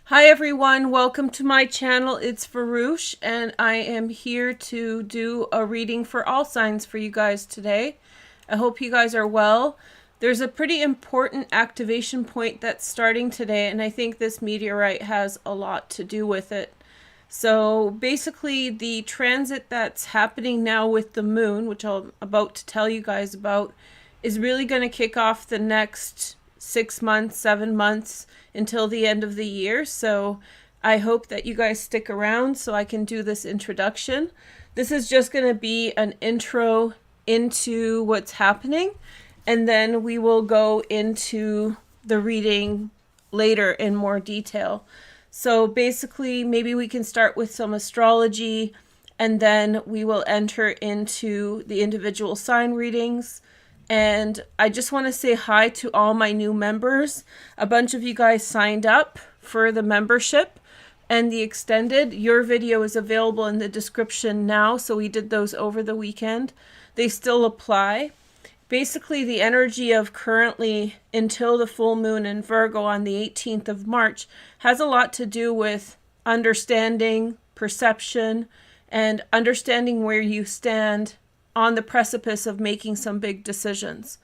Hi everyone, welcome to my channel. It's Veroosh and I am here to do a reading for all signs for you guys today. I hope you guys are well. There's a pretty important activation point that's starting today, and I think this meteorite has a lot to do with it. So basically the transit that's happening now with the moon, which I'm about to tell you guys about, is really going to kick off the next 6 months, 7 months until the end of the year. So I hope that you guys stick around so I can do this introduction. This is just going to be an intro into what's happening, and then we will go into the reading later in more detail. So basically, maybe we can start with some astrology, and then we will enter into the individual sign readings. And I just want to say hi to all my new members. A bunch of you guys signed up for the membership and the extended. Your video is available in the description now, so we did those over the weekend. They still apply. Basically, the energy of currently until the full moon in Virgo on the 18th of March has a lot to do with understanding, perception, and understanding where you stand on the precipice of making some big decisions.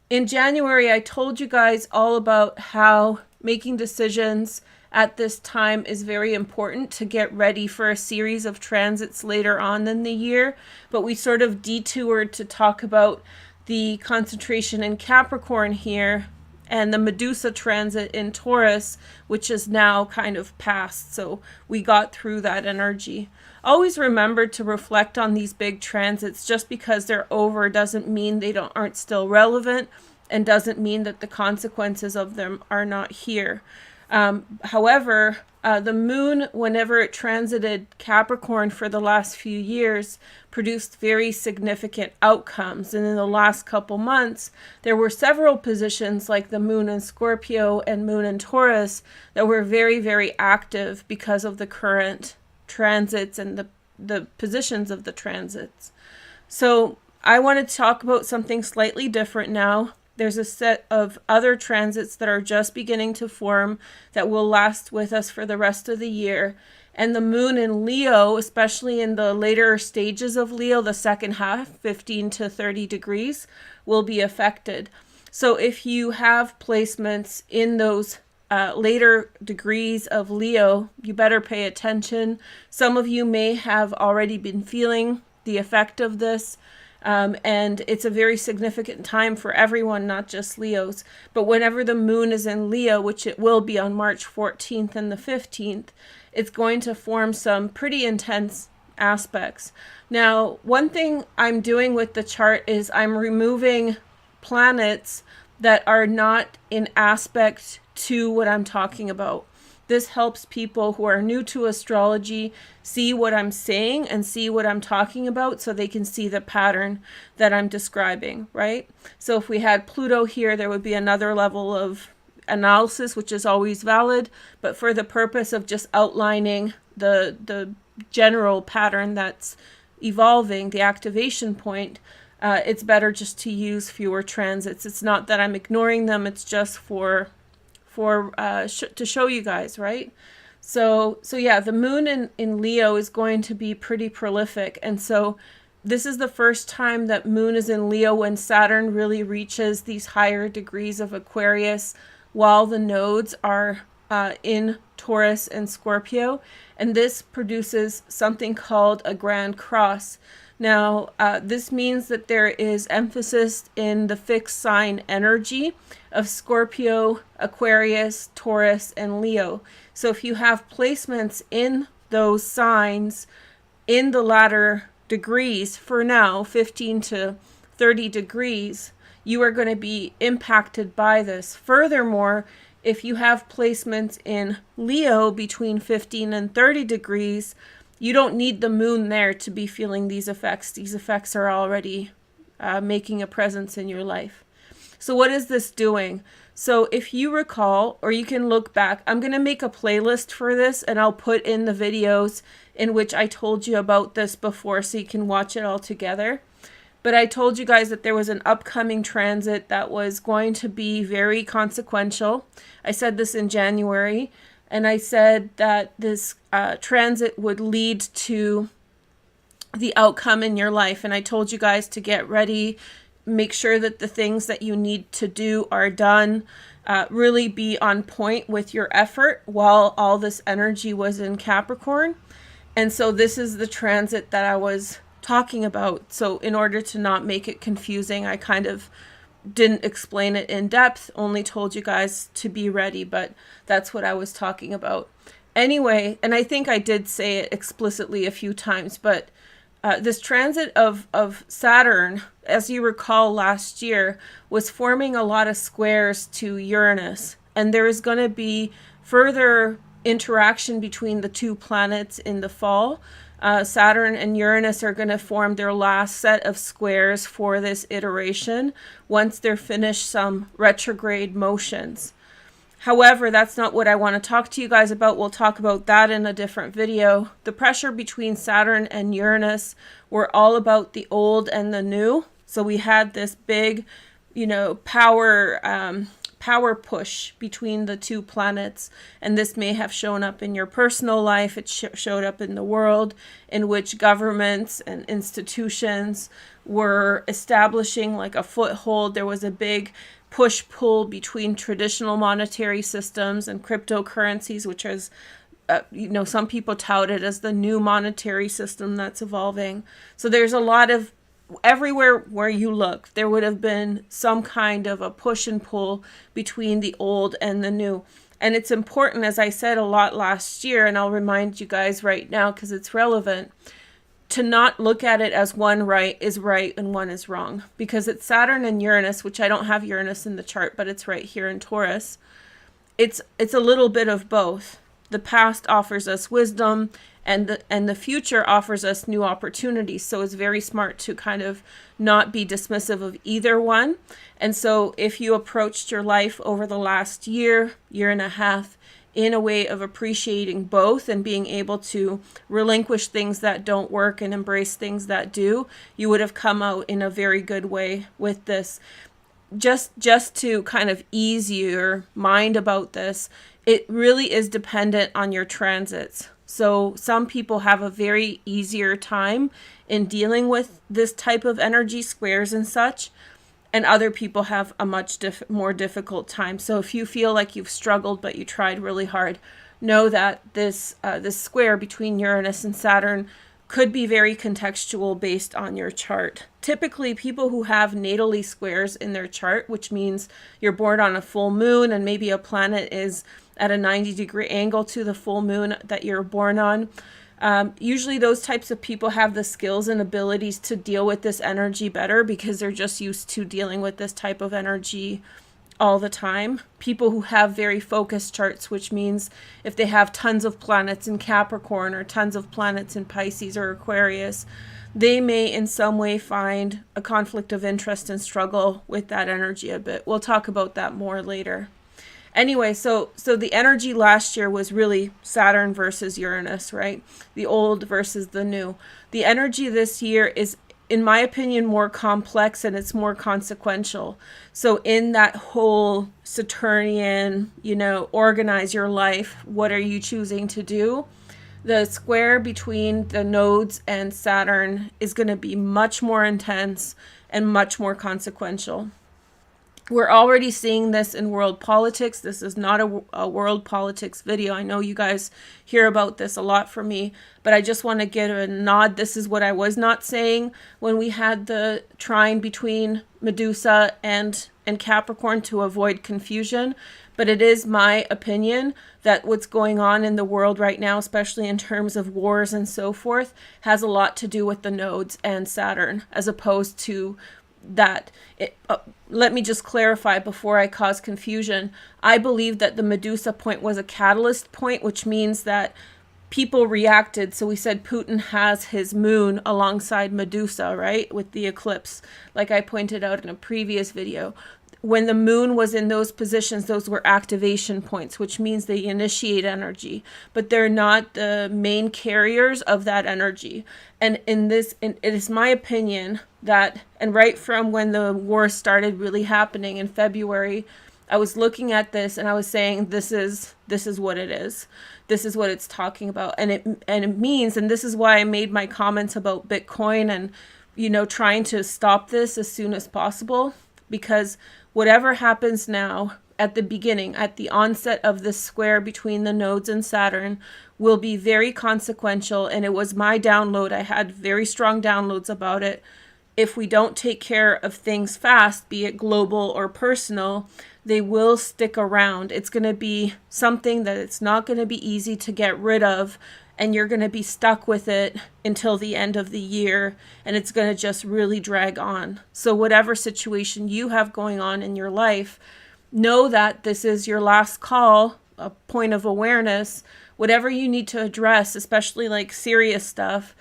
In January, I told you guys all about how making decisions at this time is very important to get ready for a series of transits later on in the year, but we sort of detoured to talk about the concentration in Capricorn here and the Medusa transit in Taurus, which is now kind of past. So we got through that energy. Always remember to reflect on these big transits. Just because they're over doesn't mean they aren't still relevant, and doesn't mean that the consequences of them are not here. However, the moon, whenever it transited Capricorn for the last few years, produced very significant outcomes. And in the last couple months, there were several positions like the moon in Scorpio and moon in Taurus that were very, very active because of the current transits and the positions of the transits. So I want to talk about something slightly different now. There's a set of other transits that are just beginning to form that will last with us for the rest of the year. And the moon in Leo, especially in the later stages of Leo, the second half, 15 to 30 degrees, will be affected. So if you have placements in those later degrees of Leo, you better pay attention. Some of you may have already been feeling the effect of this. And it's a very significant time for everyone, not just Leos. But whenever the moon is in Leo, which it will be on March 14th and the 15th, it's going to form some pretty intense aspects. Now, one thing I'm doing with the chart is I'm removing planets that are not in aspect to what I'm talking about. This helps people who are new to astrology see what I'm saying and see what I'm talking about, so they can see the pattern that I'm describing, right? So if we had Pluto here, there would be another level of analysis, which is always valid, but for the purpose of just outlining the general pattern that's evolving, the activation point, it's better just to use fewer transits. It's not that I'm ignoring them, it's just to show you guys, right? So yeah, the moon in Leo is going to be pretty prolific. And so this is the first time that moon is in Leo when Saturn really reaches these higher degrees of Aquarius, while the nodes are in Taurus and Scorpio. And this produces something called a grand cross. Now, this means that there is emphasis in the fixed sign energy of Scorpio, Aquarius, Taurus, and Leo. So if you have placements in those signs in the latter degrees, for now, 15 to 30 degrees, you are going to be impacted by this. Furthermore, if you have placements in Leo between 15 and 30 degrees, you don't need the moon there to be feeling these effects. These effects are already making a presence in your life. So what is this doing? So if you recall, or you can look back, I'm going to make a playlist for this, and I'll put in the videos in which I told you about this before, so you can watch it all together. But I told you guys that there was an upcoming transit that was going to be very consequential. I said this in January. And I said that this transit would lead to the outcome in your life. And I told you guys to get ready, make sure that the things that you need to do are done, really be on point with your effort while all this energy was in Capricorn. And so this is the transit that I was talking about. So in order to not make it confusing, I kind of didn't explain it in depth, only told you guys to be ready, but that's what I was talking about. Anyway, and I think I did say it explicitly a few times, but this transit of Saturn, as you recall last year, was forming a lot of squares to Uranus. And there is going to be further interaction between the two planets in the fall. Saturn and Uranus are going to form their last set of squares for this iteration once they're finished some retrograde motions. However, that's not what I want to talk to you guys about. We'll talk about that in a different video. The pressure between Saturn and Uranus were all about the old and the new. So we had this big, power push between the two planets. And this may have shown up in your personal life. It showed up in the world, in which governments and institutions were establishing like a foothold. There was a big push-pull between traditional monetary systems and cryptocurrencies, which is, some people tout it as the new monetary system that's evolving. So there's a lot of, everywhere where you look, there would have been some kind of a push and pull between the old and the new. And it's important, as I said a lot last year, and I'll remind you guys right now because it's relevant, to not look at it as one is right and one is wrong, because it's Saturn and Uranus, which I don't have Uranus in the chart, but it's right here in Taurus. It's a little bit of both. The past offers us wisdom, and the future offers us new opportunities. So it's very smart to kind of not be dismissive of either one. And so if you approached your life over the last year and a half, in a way of appreciating both and being able to relinquish things that don't work and embrace things that do, you would have come out in a very good way with this. Just to kind of ease your mind about this, it really is dependent on your transits. So some people have a very easier time in dealing with this type of energy, squares and such, and other people have a much more difficult time. So if you feel like you've struggled but you tried really hard, know that this square between Uranus and Saturn could be very contextual based on your chart. Typically, people who have natally squares in their chart, which means you're born on a full moon and maybe a planet is at a 90-degree angle to the full moon that you're born on, usually those types of people have the skills and abilities to deal with this energy better because they're just used to dealing with this type of energy all the time. People who have very focused charts, which means if they have tons of planets in Capricorn or tons of planets in Pisces or Aquarius, they may in some way find a conflict of interest and struggle with that energy a bit. We'll talk about that more later. Anyway, so the energy last year was really Saturn versus Uranus, right? The old versus the new. The energy this year is, in my opinion, more complex and it's more consequential. So in that whole Saturnian, organize your life, what are you choosing to do? The square between the nodes and Saturn is going to be much more intense and much more consequential. We're already seeing this in world politics. This is not a world politics video. I know you guys hear about this a lot from me, but I just want to give a nod. This is what I was not saying when we had the trine between Medusa and Capricorn to avoid confusion. But it is my opinion that what's going on in the world right now, especially in terms of wars and so forth, has a lot to do with the nodes and Saturn, as opposed to that. Let me just clarify before I cause confusion. I believe that the Medusa point was a catalyst point, which means that people reacted. So we said Putin has his moon alongside Medusa, right? With the eclipse, like I pointed out in a previous video. When the moon was in those positions, those were activation points, which means they initiate energy, but they're not the main carriers of that energy. And it is my opinion that, and right from when the war started really happening in February I was looking at this and I was saying, this is what it is. This is what it's talking about. And it means, and this is why I made my comments about Bitcoin and, you know, trying to stop this as soon as possible, because whatever happens now at the beginning, at the onset of this square between the nodes and Saturn, will be very consequential. And it was my download. I had very strong downloads about it. If we don't take care of things fast, be it global or personal, they will stick around. It's going to be something that it's not going to be easy to get rid of, and you're going to be stuck with it until the end of the year, and it's going to just really drag on. So whatever situation you have going on in your life, know that this is your last call, a point of awareness. Whatever you need to address, especially like serious stuff,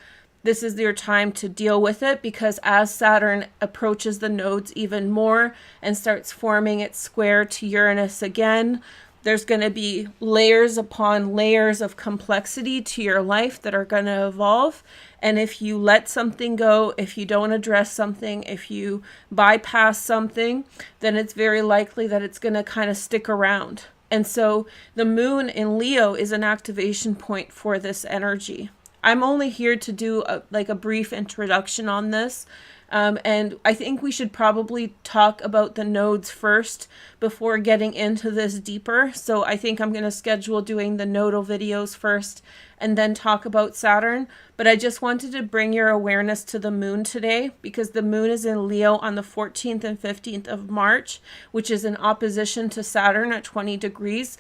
this is your time to deal with it, because as Saturn approaches the nodes even more and starts forming its square to Uranus again, there's going to be layers upon layers of complexity to your life that are going to evolve. And if you let something go, if you don't address something, if you bypass something, then it's very likely that it's going to kind of stick around. And so the moon in Leo is an activation point for this energy. I'm only here to do a brief introduction on this. And I think we should probably talk about the nodes first before getting into this deeper. So I think I'm going to schedule doing the nodal videos first and then talk about Saturn. But I just wanted to bring your awareness to the moon today, because the moon is in Leo on the 14th and 15th of March, which is in opposition to Saturn at 20 degrees.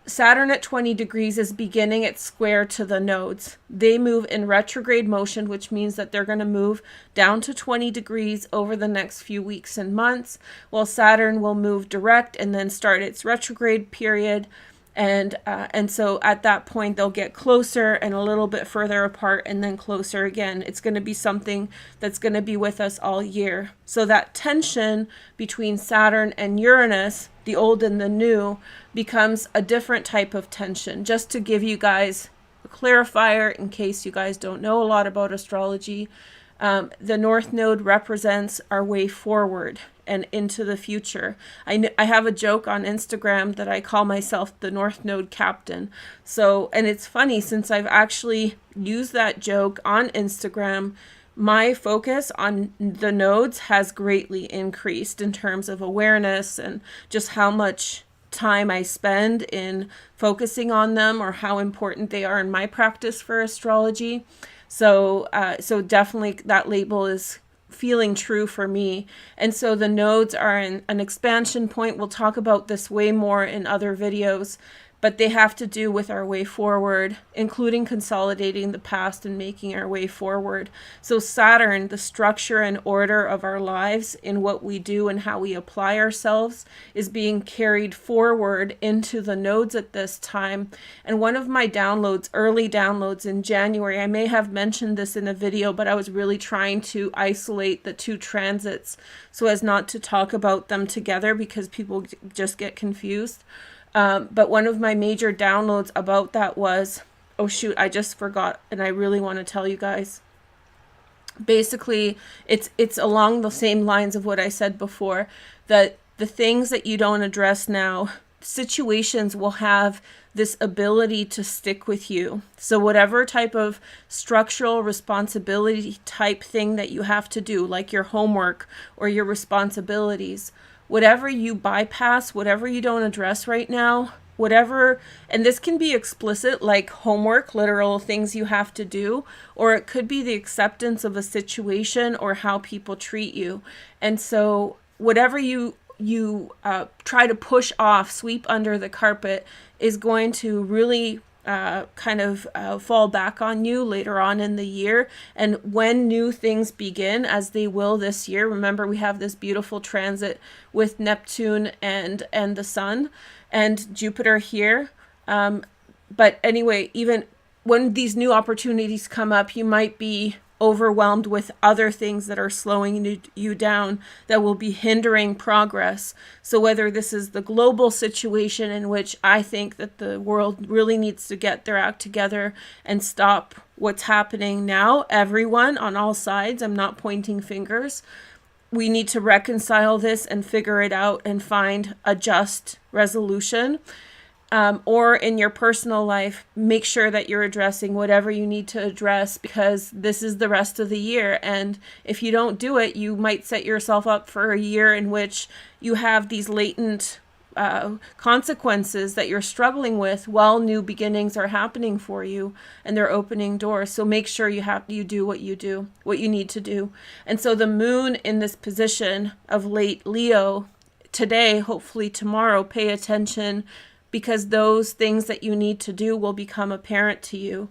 Saturn at 20 degrees is beginning its square to the nodes. They move in retrograde motion, which means that they're going to move down to 20 degrees over the next few weeks and months, while Saturn will move direct and then start its retrograde period. And so at that point, they'll get closer and a little bit further apart and then closer again. It's going to be something that's going to be with us all year. So that tension between Saturn and Uranus, the old and the new, becomes a different type of tension. Just to give you guys a clarifier in case you guys don't know a lot about astrology, the North Node represents our way forward and into the future. I have a joke on Instagram that I call myself the North Node captain. So, and it's funny, since I've actually used that joke on Instagram, my focus on the nodes has greatly increased in terms of awareness and just how much time I spend in focusing on them, or how important they are in my practice for astrology. So definitely that label is feeling true for me. And so the nodes are an expansion point. We'll talk about this way more in other videos, but they have to do with our way forward, including consolidating the past and making our way forward. So Saturn, the structure and order of our lives in what we do and how we apply ourselves, is being carried forward into the nodes at this time. And one of my downloads, early downloads in January, I may have mentioned this in a video, but I was really trying to isolate the two transits so as not to talk about them together, because people just get confused. But one of my major downloads about that was, oh shoot, I just forgot, and I really want to tell you guys. Basically, it's along the same lines of what I said before, that the things that you don't address now, situations will have this ability to stick with you. So whatever type of structural responsibility type thing that you have to do, like your homework or your responsibilities, whatever you bypass, whatever you don't address right now, whatever, and this can be explicit, like homework, literal things you have to do, or it could be the acceptance of a situation or how people treat you. And so whatever you try to push off, sweep under the carpet, is going to really fall back on you later on in the year. And when new things begin, as they will this year, remember we have this beautiful transit with Neptune and the Sun and Jupiter here. But anyway, even when these new opportunities come up, you might be overwhelmed with other things that are slowing you down, that will be hindering progress. So whether this is the global situation, in which I think that the world really needs to get their act together and stop what's happening now, everyone on all sides, I'm not pointing fingers. we need to reconcile this and figure it out and find a just resolution. Or in your personal life, make sure that you're addressing whatever you need to address, because this is the rest of the year. And if you don't do it, you might set yourself up for a year in which you have these latent consequences that you're struggling with while new beginnings are happening for you and they're opening doors. So make sure you do what you need to do. And so the moon in this position of late Leo today, hopefully tomorrow, pay attention, because those things that you need to do will become apparent to you.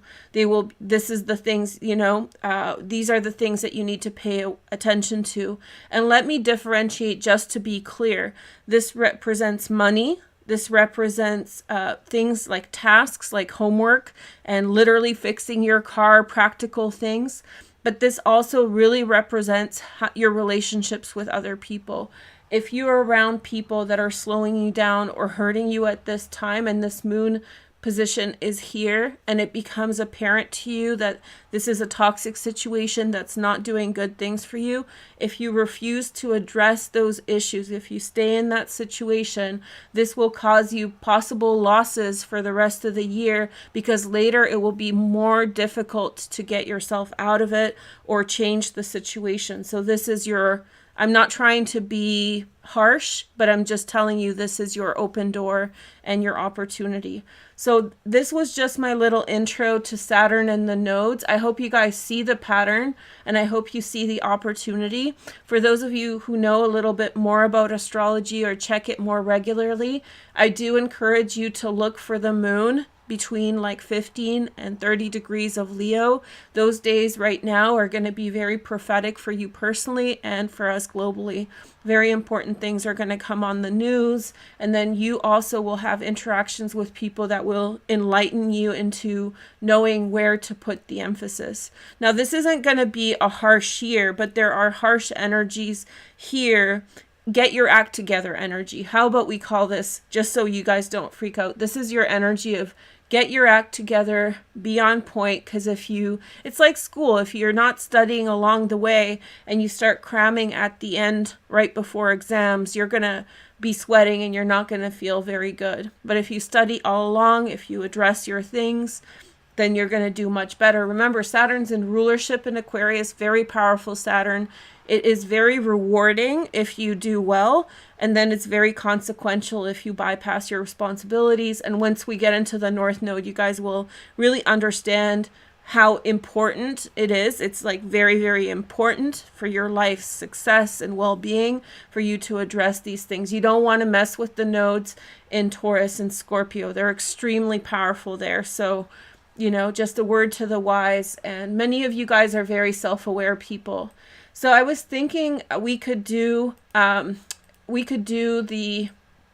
This is the things, these are the things that you need to pay attention to. And let me differentiate just to be clear. This represents money. This represents things like tasks, like homework, and literally fixing your car, practical things. But this also really represents your relationships with other people. If you are around people that are slowing you down or hurting you at this time, and this moon position is here, and it becomes apparent to you that this is a toxic situation that's not doing good things for you, if you refuse to address those issues, if you stay in that situation, this will cause you possible losses for the rest of the year, because later it will be more difficult to get yourself out of it or change the situation. So this is I'm not trying to be harsh, but I'm just telling you this is your open door and your opportunity. So this was just my little intro to Saturn and the nodes. I hope you guys see the pattern, and I hope you see the opportunity. For those of you who know a little bit more about astrology or check it more regularly, I do encourage you to look for the moon between like 15 and 30 degrees of Leo. Those days right now are going to be very prophetic for you personally and for us globally. Very important things are going to come on the news, and then you also will have interactions with people that will enlighten you into knowing where to put the emphasis. Now, this isn't going to be a harsh year, but there are harsh energies here. Get your act together energy. How about we call this, just so you guys don't freak out, this is your energy of get your act together, be on point, because it's like school. If you're not studying along the way and you start cramming at the end right before exams, you're going to be sweating and you're not going to feel very good. But if you study all along, if you address your things, then you're going to do much better. Remember, Saturn's in rulership in Aquarius, very powerful Saturn. It is very rewarding if you do well, and then it's very consequential if you bypass your responsibilities. And once we get into the North Node, you guys will really understand how important it is. It's like very, very important for your life's success and well-being for you to address these things. You don't want to mess with the nodes in Taurus and Scorpio. They're extremely powerful there. So, just a word to the wise. And many of you guys are very self-aware people. So I was thinking we could do the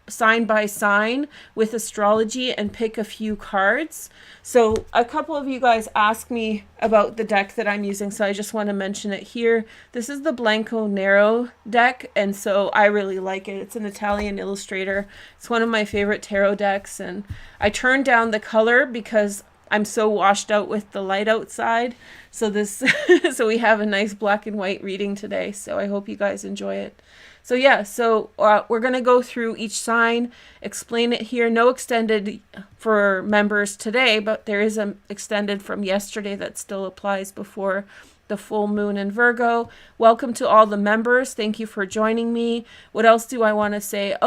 sign by sign with astrology and pick a few cards. So a couple of you guys asked me about the deck that I'm using, so I just want to mention it here. This is the Blanco Nero deck, and so I really like it. It's an Italian illustrator. It's one of my favorite tarot decks, and I turned down the color because I'm so washed out with the light outside. So so we have a nice black and white reading today. So I hope you guys enjoy it. So yeah, we're going to go through each sign, explain it here. No extended for members today, but there is an extended from yesterday that still applies before the full moon in Virgo. Welcome to all the members. Thank you for joining me. What else do I want to say?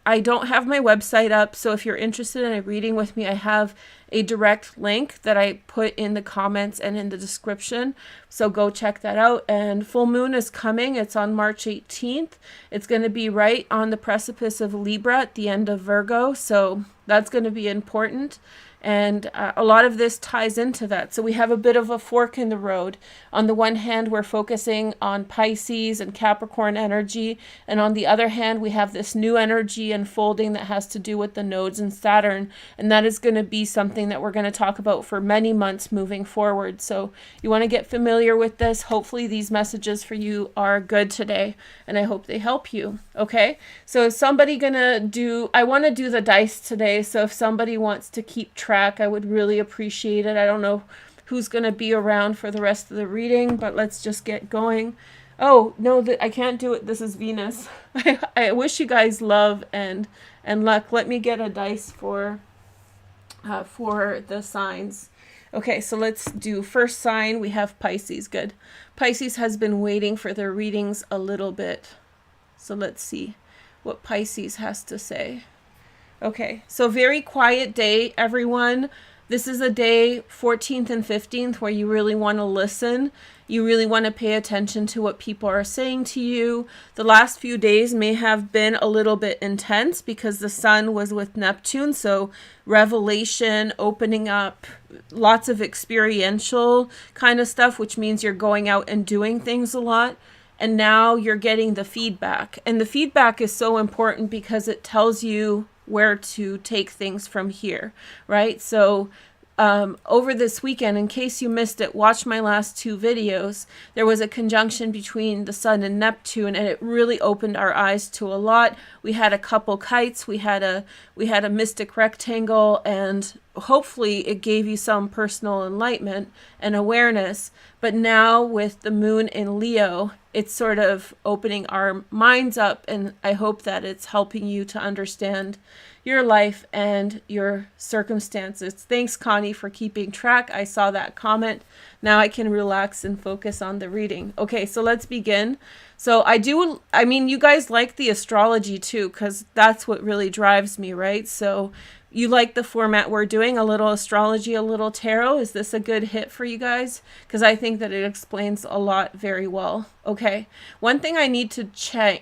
I don't have my website up, so if you're interested in a reading with me, I have a direct link that I put in the comments and in the description. So go check that out. And full moon is coming. It's on March 18th. It's going to be right on the precipice of Libra at the end of Virgo. So that's going to be important. And a lot of this ties into that. So we have a bit of a fork in the road. On the one hand, we're focusing on Pisces and Capricorn energy. And on the other hand, we have this new energy unfolding that has to do with the nodes and Saturn. And that is going to be something that we're going to talk about for many months moving forward. So you want to get familiar with this. Hopefully these messages for you are good today. And I hope they help you. Okay? So is somebody going to I want to do the dice today. So if somebody wants to keep track, I would really appreciate it. I don't know who's going to be around for the rest of the reading, but let's just get going. Oh, no, I can't do it. This is Venus. I wish you guys love and luck. Let me get a dice for the signs. Okay, so let's do first sign. We have Pisces. Good. Pisces has been waiting for their readings a little bit. So let's see what Pisces has to say. Okay, so very quiet day, everyone. This is a day, 14th and 15th, where you really want to listen. You really want to pay attention to what people are saying to you. The last few days may have been a little bit intense because the sun was with Neptune. So revelation, opening up, lots of experiential kind of stuff, which means you're going out and doing things a lot. And now you're getting the feedback. And the feedback is so important because it tells you where to take things from here, right? So over this weekend, in case you missed it, watch my last two videos. There was a conjunction between the sun and Neptune, and it really opened our eyes to a lot. We had a couple kites, we had a mystic rectangle, and hopefully it gave you some personal enlightenment and awareness. But now with the moon in Leo, it's sort of opening our minds up, and I hope that it's helping you to understand your life and your circumstances. Thanks, Connie, for keeping track. I saw that comment. Now I can relax and focus on the reading. Okay, so let's begin. So I mean, you guys like the astrology too, because that's what really drives me, right? So you like the format we're doing, a little astrology, a little tarot. Is this a good hit for you guys? Because I think that it explains a lot very well. Okay, one thing I need to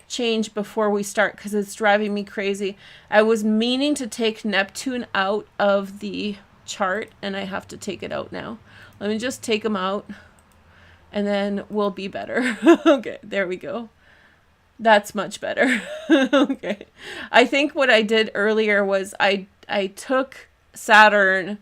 change before we start, because it's driving me crazy. I was meaning to take Neptune out of the chart, and I have to take it out now. Let me just take them out, and then we'll be better. Okay, there we go. That's much better. Okay. I think what I did earlier was I took Saturn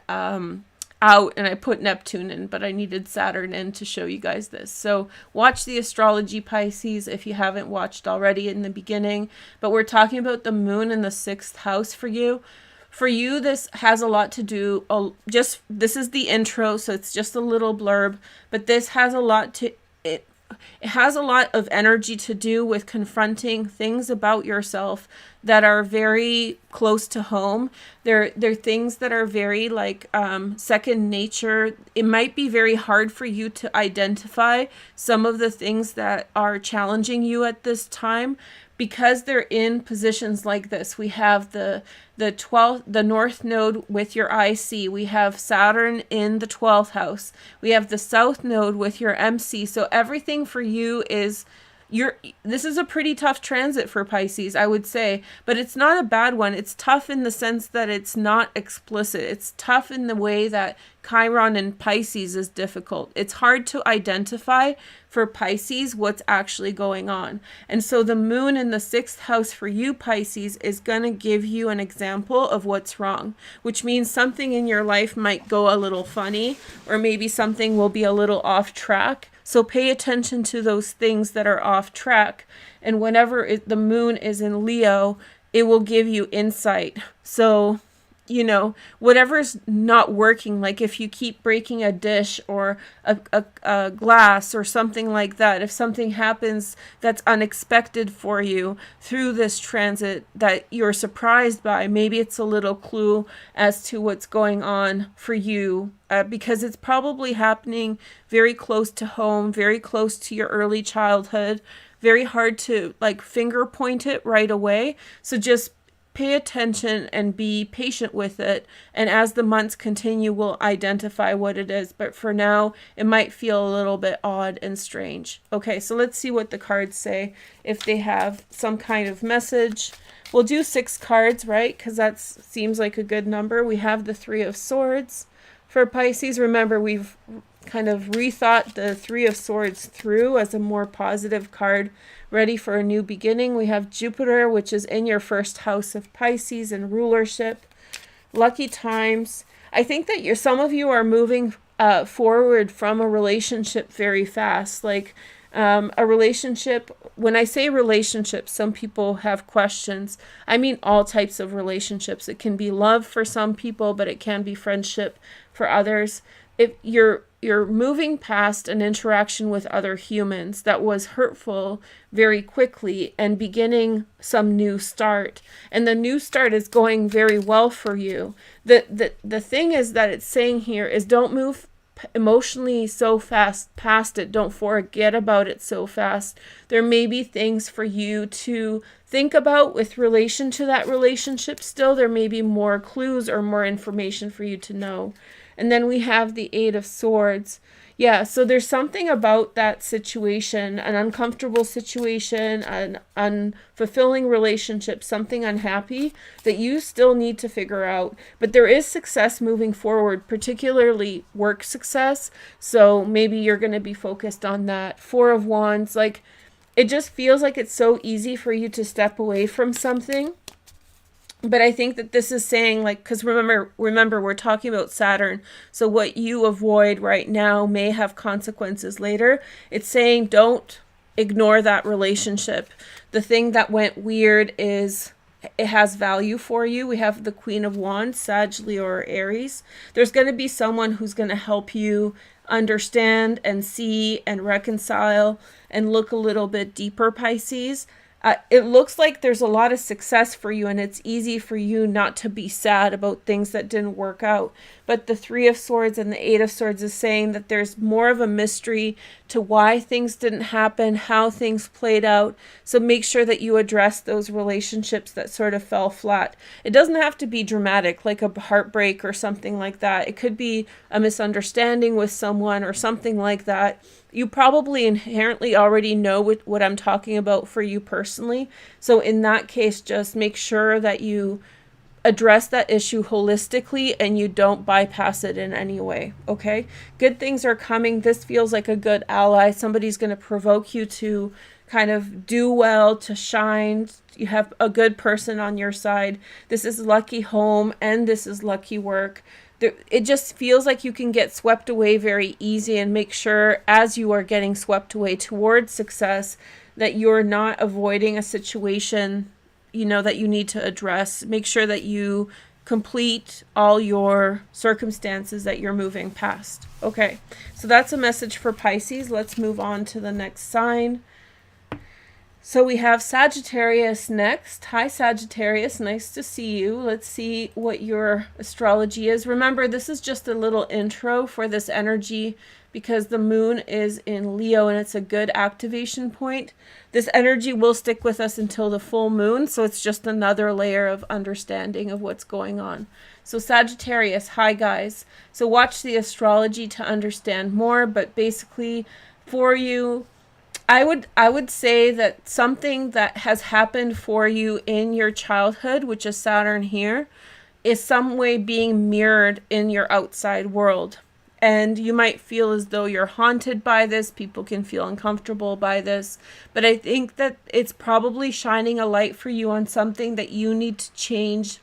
out and I put Neptune in, but I needed Saturn in to show you guys this. So watch the astrology, Pisces, if you haven't watched already in the beginning. But we're talking about the moon in the 6th house for you. For you, this has a lot to do, this is the intro, so it's just a little blurb, but this has a lot to, it has a lot of energy to do with confronting things about yourself that are very close to home. They're things that are very like second nature. It might be very hard for you to identify some of the things that are challenging you at this time, because they're in positions like this. We have the north node with your IC. We have Saturn in the 12th house. We have the south node with your MC. So everything for you is, this is a pretty tough transit for Pisces, I would say, but it's not a bad one. It's tough in the sense that it's not explicit. It's tough in the way that Chiron in Pisces is difficult. It's hard to identify for Pisces what's actually going on. And so the moon in the 6th house for you, Pisces, is going to give you an example of what's wrong, which means something in your life might go a little funny, or maybe something will be a little off track. So pay attention to those things that are off track. And whenever the moon is in Leo, it will give you insight. So, you know, whatever's not working, like if you keep breaking a dish or a glass or something like that, if something happens that's unexpected for you through this transit that you're surprised by, maybe it's a little clue as to what's going on for you, because it's probably happening very close to home, very close to your early childhood, very hard to like finger point it right away. So just pay attention and be patient with it. And as the months continue, we'll identify what it is. But for now, it might feel a little bit odd and strange. Okay, so let's see what the cards say. If they have some kind of message. We'll do 6 cards, right? Because that seems like a good number. We have the 3 of Swords for Pisces. Remember, we've kind of rethought the 3 of Swords through as a more positive card, ready for a new beginning. We have Jupiter, which is in your 1st house of Pisces and rulership. Lucky times. I think that some of you are moving forward from a relationship very fast. Like a relationship, when I say relationship, some people have questions. I mean all types of relationships. It can be love for some people, but it can be friendship for others. if you're moving past an interaction with other humans that was hurtful very quickly and beginning some new start, and the new start is going very well for you. The thing is that it's saying here is don't move emotionally so fast past it. Don't forget about it so fast. There may be things for you to think about with relation to that relationship still. There may be more clues or more information for you to know. And then we have the Eight of Swords. Yeah, so there's something about that situation, an uncomfortable situation, an unfulfilling relationship, something unhappy that you still need to figure out. But there is success moving forward, particularly work success. So maybe you're going to be focused on that. Four of Wands, like it just feels like it's so easy for you to step away from something. But I think that this is saying, like, because remember, we're talking about Saturn. So what you avoid right now may have consequences later. It's saying don't ignore that relationship. The thing that went weird is it has value for you. We have the Queen of Wands, Sag, Leo, or Aries. There's going to be someone who's going to help you understand and see and reconcile and look a little bit deeper, Pisces. It looks like there's a lot of success for you, and it's easy for you not to be sad about things that didn't work out. But the Three of Swords and the Eight of Swords is saying that there's more of a mystery to why things didn't happen, how things played out. So make sure that you address those relationships that sort of fell flat. It doesn't have to be dramatic, like a heartbreak or something like that. It could be a misunderstanding with someone or something like that. You probably inherently already know what I'm talking about for you personally. So in that case, just make sure that you address that issue holistically and you don't bypass it in any way, okay? Good things are coming. This feels like a good ally. Somebody's going to provoke you to kind of do well, to shine. You have a good person on your side. This is lucky home and this is lucky work. It just feels like you can get swept away very easy, and make sure as you are getting swept away towards success that you're not avoiding a situation, you know, that you need to address. Make sure that you complete all your circumstances that you're moving past. Okay, so that's a message for Pisces. Let's move on to the next sign. So we have Sagittarius next. Hi, Sagittarius. Nice to see you. Let's see what your astrology is. Remember, this is just a little intro for this energy because the moon is in Leo and it's a good activation point. This energy will stick with us until the full moon, so it's just another layer of understanding of what's going on. So Sagittarius, hi guys. So watch the astrology to understand more, but basically for you, I would say that something that has happened for you in your childhood, which is Saturn here, is some way being mirrored in your outside world. And you might feel as though you're haunted by this. People can feel uncomfortable by this. But I think that it's probably shining a light for you on something that you need to change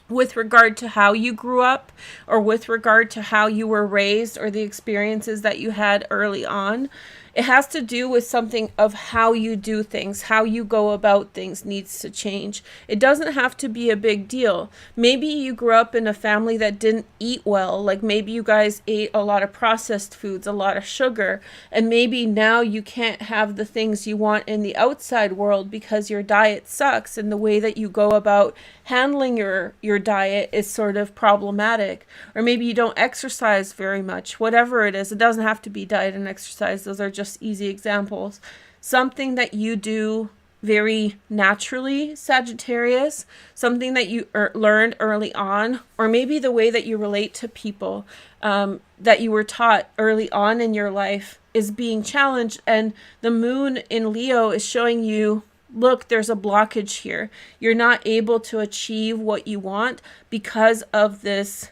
with regard to how you grew up, or with regard to how you were raised, or the experiences that you had early on. It has to do with something of how you do things, how you go about things needs to change. It doesn't have to be a big deal. Maybe you grew up in a family that didn't eat well, like maybe you guys ate a lot of processed foods, a lot of sugar, and maybe now you can't have the things you want in the outside world because your diet sucks and the way that you go about handling your diet is sort of problematic. Or maybe you don't exercise very much. Whatever it is, it doesn't have to be diet and exercise. Those are just easy examples. Something that you do very naturally, Sagittarius, something that you learned early on, or maybe the way that you relate to people that you were taught early on in your life is being challenged. And the moon in Leo is showing you, look, there's a blockage here. You're not able to achieve what you want because of this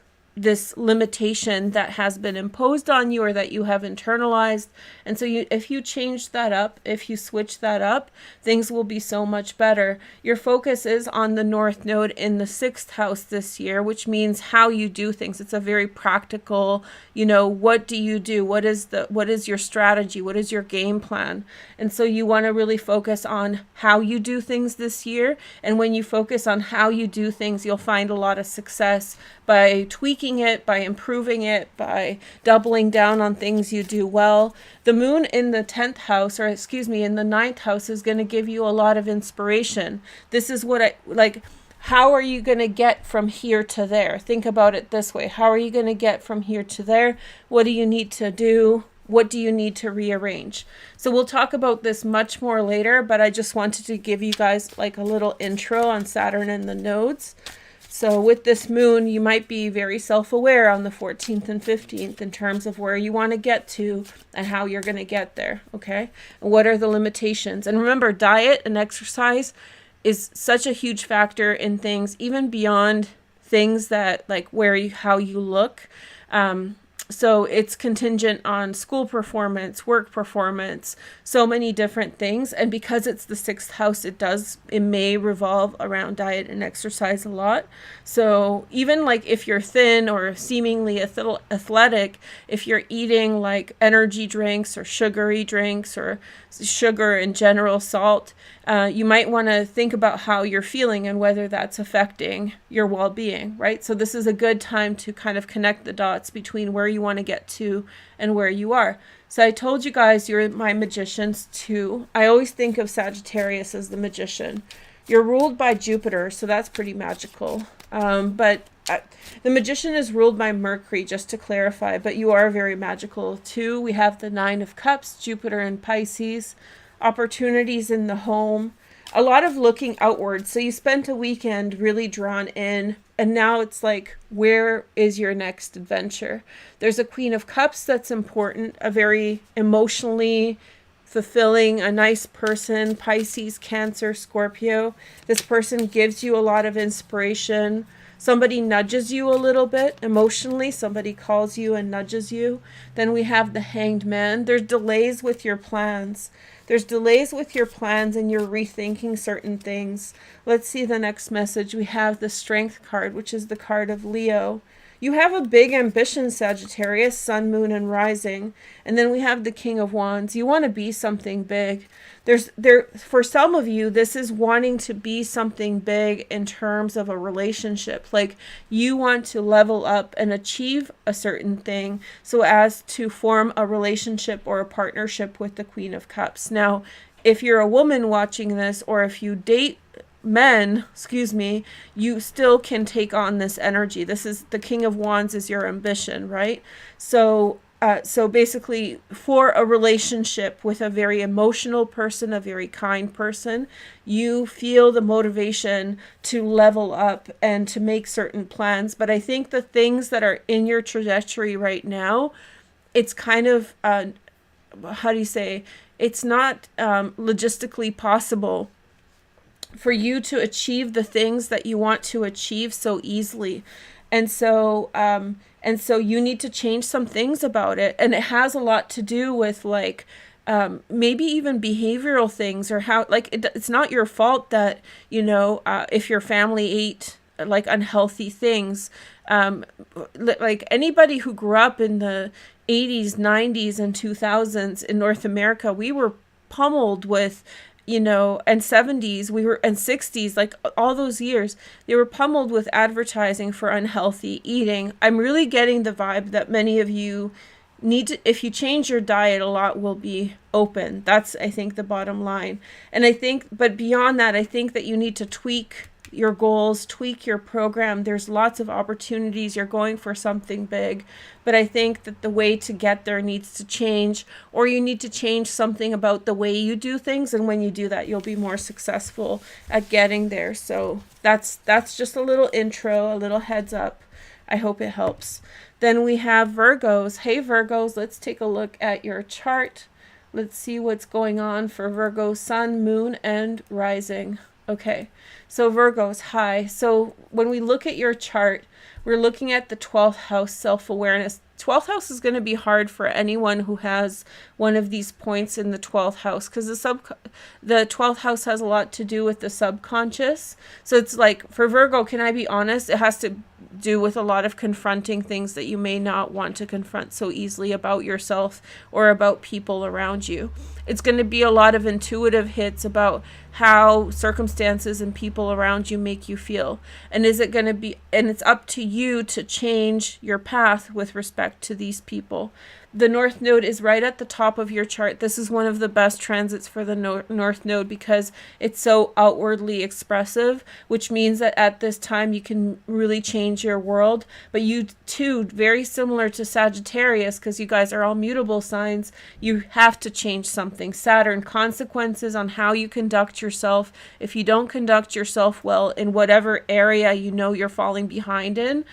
limitation that has been imposed on you or that you have internalized. And so if you change that up, if you switch that up, things will be so much better. Your focus is on the North Node in the 6th house this year, which means how you do things. It's a very practical, what do you do? What is your strategy? What is your game plan? And so you want to really focus on how you do things this year. And when you focus on how you do things, you'll find a lot of success by tweaking tweaking it, by improving it, by doubling down on things you do well. The moon in the 10th house, or excuse me, in the 9th house is going to give you a lot of inspiration. This is what I like. How are you going to get from here to there? Think about it this way. How are you going to get from here to there? What do you need to do? What do you need to rearrange? So we'll talk about this much more later, but I just wanted to give you guys like a little intro on Saturn and the nodes. So with this moon, you might be very self-aware on the 14th and 15th in terms of where you want to get to and how you're going to get there, okay? And what are the limitations? And remember, diet and exercise is such a huge factor in things, even beyond things that like how you look. So it's contingent on school performance, work performance, so many different things. And because it's the 6th house, it may revolve around diet and exercise a lot. So even like if you're thin or seemingly athletic, if you're eating like energy drinks or sugary drinks or sugar in general, salt, you might want to think about how you're feeling and whether that's affecting your well-being, right? So this is a good time to kind of connect the dots between where you want to get to and where you are. So I told you guys you're my magicians too. I always think of Sagittarius as the magician. You're ruled by Jupiter, so that's pretty magical. But the magician is ruled by Mercury, just to clarify, but you are very magical too. We have the 9 of Cups, Jupiter and Pisces, opportunities in the home, a lot of looking outward. So you spent a weekend really drawn in, and now it's like, where is your next adventure? There's a Queen of Cups that's important, a very emotionally fulfilling, a nice person, Pisces, Cancer, Scorpio. This person gives you a lot of inspiration. Somebody nudges you a little bit emotionally. Somebody calls you and nudges you. Then we have the Hanged Man. There's delays with your plans. There's delays with your plans and you're rethinking certain things. Let's see the next message. We have the Strength card, which is the card of Leo. You have a big ambition, Sagittarius, Sun, Moon, and Rising. And then we have the King of Wands. You want to be something big. For some of you, this is wanting to be something big in terms of a relationship. Like you want to level up and achieve a certain thing so as to form a relationship or a partnership with the Queen of Cups. Now, if you're a woman watching this, or if you date men, you still can take on this energy. This is the King of Wands is your ambition, right? So basically for a relationship with a very emotional person, a very kind person, you feel the motivation to level up and to make certain plans. But I think the things that are in your trajectory right now, it's kind of, it's not logistically possible for you to achieve the things that you want to achieve so easily. And so you need to change some things about it. And it has a lot to do with like, maybe even behavioral things, or how, like, it's not your fault that, if your family ate like unhealthy things, like anybody who grew up in the 80s, 90s, and 2000s in North America, we were pummeled with, and 70s, and 60s, like all those years, they were pummeled with advertising for unhealthy eating. I'm really getting the vibe that many of you need to, if you change your diet, a lot will be open. That's, I think, the bottom line. And I think, but beyond that, I think that you need to tweak your goals, tweak your program. There's lots of opportunities. You're going for something big, but I think that the way to get there needs to change, or you need to change something about the way you do things. And when you do that, you'll be more successful at getting there. So that's just a little intro, a little heads up. I hope it helps. Then we have Virgos. Hey Virgos, let's take a look at your chart. Let's see what's going on for Virgo, Sun, Moon, and Rising. Okay, so Virgos, hi. So when we look at your chart, we're looking at the 12th house, self-awareness. 12th house is going to be hard for anyone who has one of these points in the 12th house, because the 12th house has a lot to do with the subconscious. So it's like, for Virgo, can I be honest? It has to do with a lot of confronting things that you may not want to confront so easily about yourself or about people around you. It's going to be a lot of intuitive hits about how circumstances and people around you make you feel. And is it going to be, and it's up to you to change your path with respect to these people. The North Node is right at the top of your chart. This is one of the best transits for the North Node because it's so outwardly expressive, which means that at this time you can really change your world. But you too, very similar to Sagittarius, because you guys are all mutable signs, you have to change something. Saturn, consequences on how you conduct yourself. If you don't conduct yourself well in whatever area you know you're falling behind in,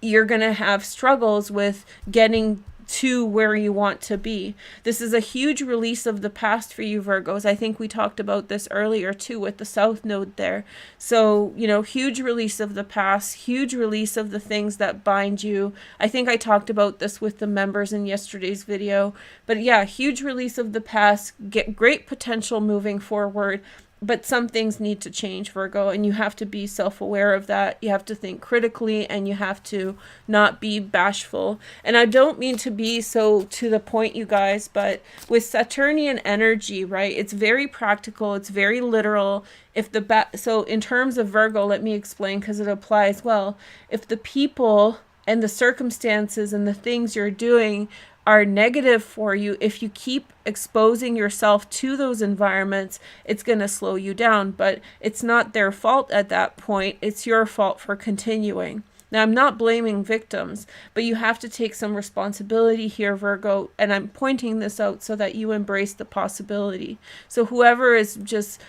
you're going to have struggles with getting to where you want to be. This is a huge release of the past for you, Virgos. I think we talked about this earlier too with the South Node there. So, you know, huge release of the past, huge release of the things that bind you. I think I talked about this with the members in yesterday's video. But yeah, huge release of the past, get great potential moving forward. But some things need to change, Virgo, and you have to be self-aware of that. You have to think critically, and you have to not be bashful. And I don't mean to be so to the point, you guys, but with Saturnian energy, right, it's very practical. It's very literal. If the so in terms of Virgo, let me explain because it applies well. If the people and the circumstances and the things you're doing are negative for you, if you keep exposing yourself to those environments, it's going to slow you down. But it's not their fault at that point. It's your fault for continuing. Now, I'm not blaming victims, but you have to take some responsibility here, Virgo. And I'm pointing this out so that you embrace the possibility. So whoever is just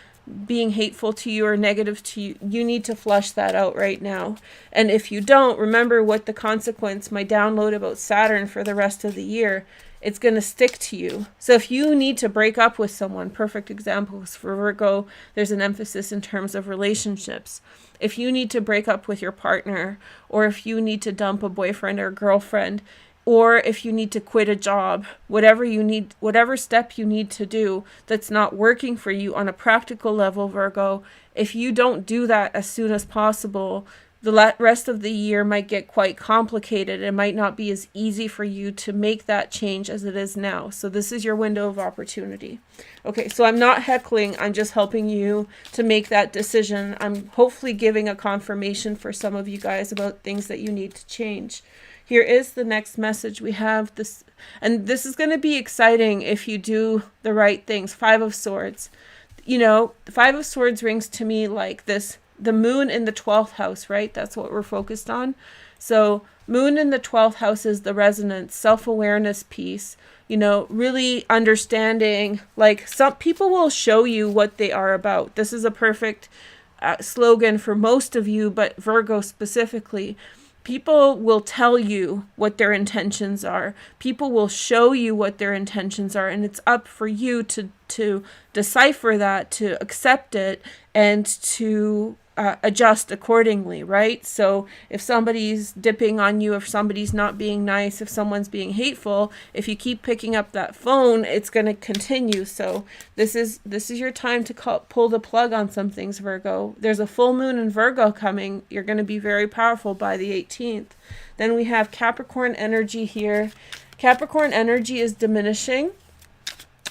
being hateful to you or negative to you, you need to flush that out right now. And if you don't, remember what the consequence, my download about Saturn for the rest of the year, it's going to stick to you. So if you need to break up with someone, perfect examples for Virgo, there's an emphasis in terms of relationships. If you need to break up with your partner, or if you need to dump a boyfriend or girlfriend, or if you need to quit a job, whatever you need, whatever step you need to do that's not working for you on a practical level, Virgo, if you don't do that as soon as possible, the rest of the year might get quite complicated. It might not be as easy for you to make that change as it is now. So this is your window of opportunity. Okay, so I'm not heckling. I'm just helping you to make that decision. I'm hopefully giving a confirmation for some of you guys about things that you need to change. Here is the next message. We have this, and this is going to be exciting if you do the right things. 5 of Swords. You know, the 5 of Swords rings to me like this, the moon in the 12th house, right? That's what we're focused on. So moon in the 12th house is the resonance, self-awareness piece, you know, really understanding, like some people will show you what they are about. This is a perfect slogan for most of you, but Virgo specifically. People will tell you what their intentions are. People will show you what their intentions are, and it's up for you to decipher that, to accept it, and to adjust accordingly, right? So if somebody's dipping on you, if somebody's not being nice, if someone's being hateful, if you keep picking up that phone, it's going to continue. So this is your time to pull the plug on some things, Virgo. There's a full moon in Virgo coming. You're going to be very powerful by the 18th. Then we have Capricorn energy here. Capricorn energy is diminishing.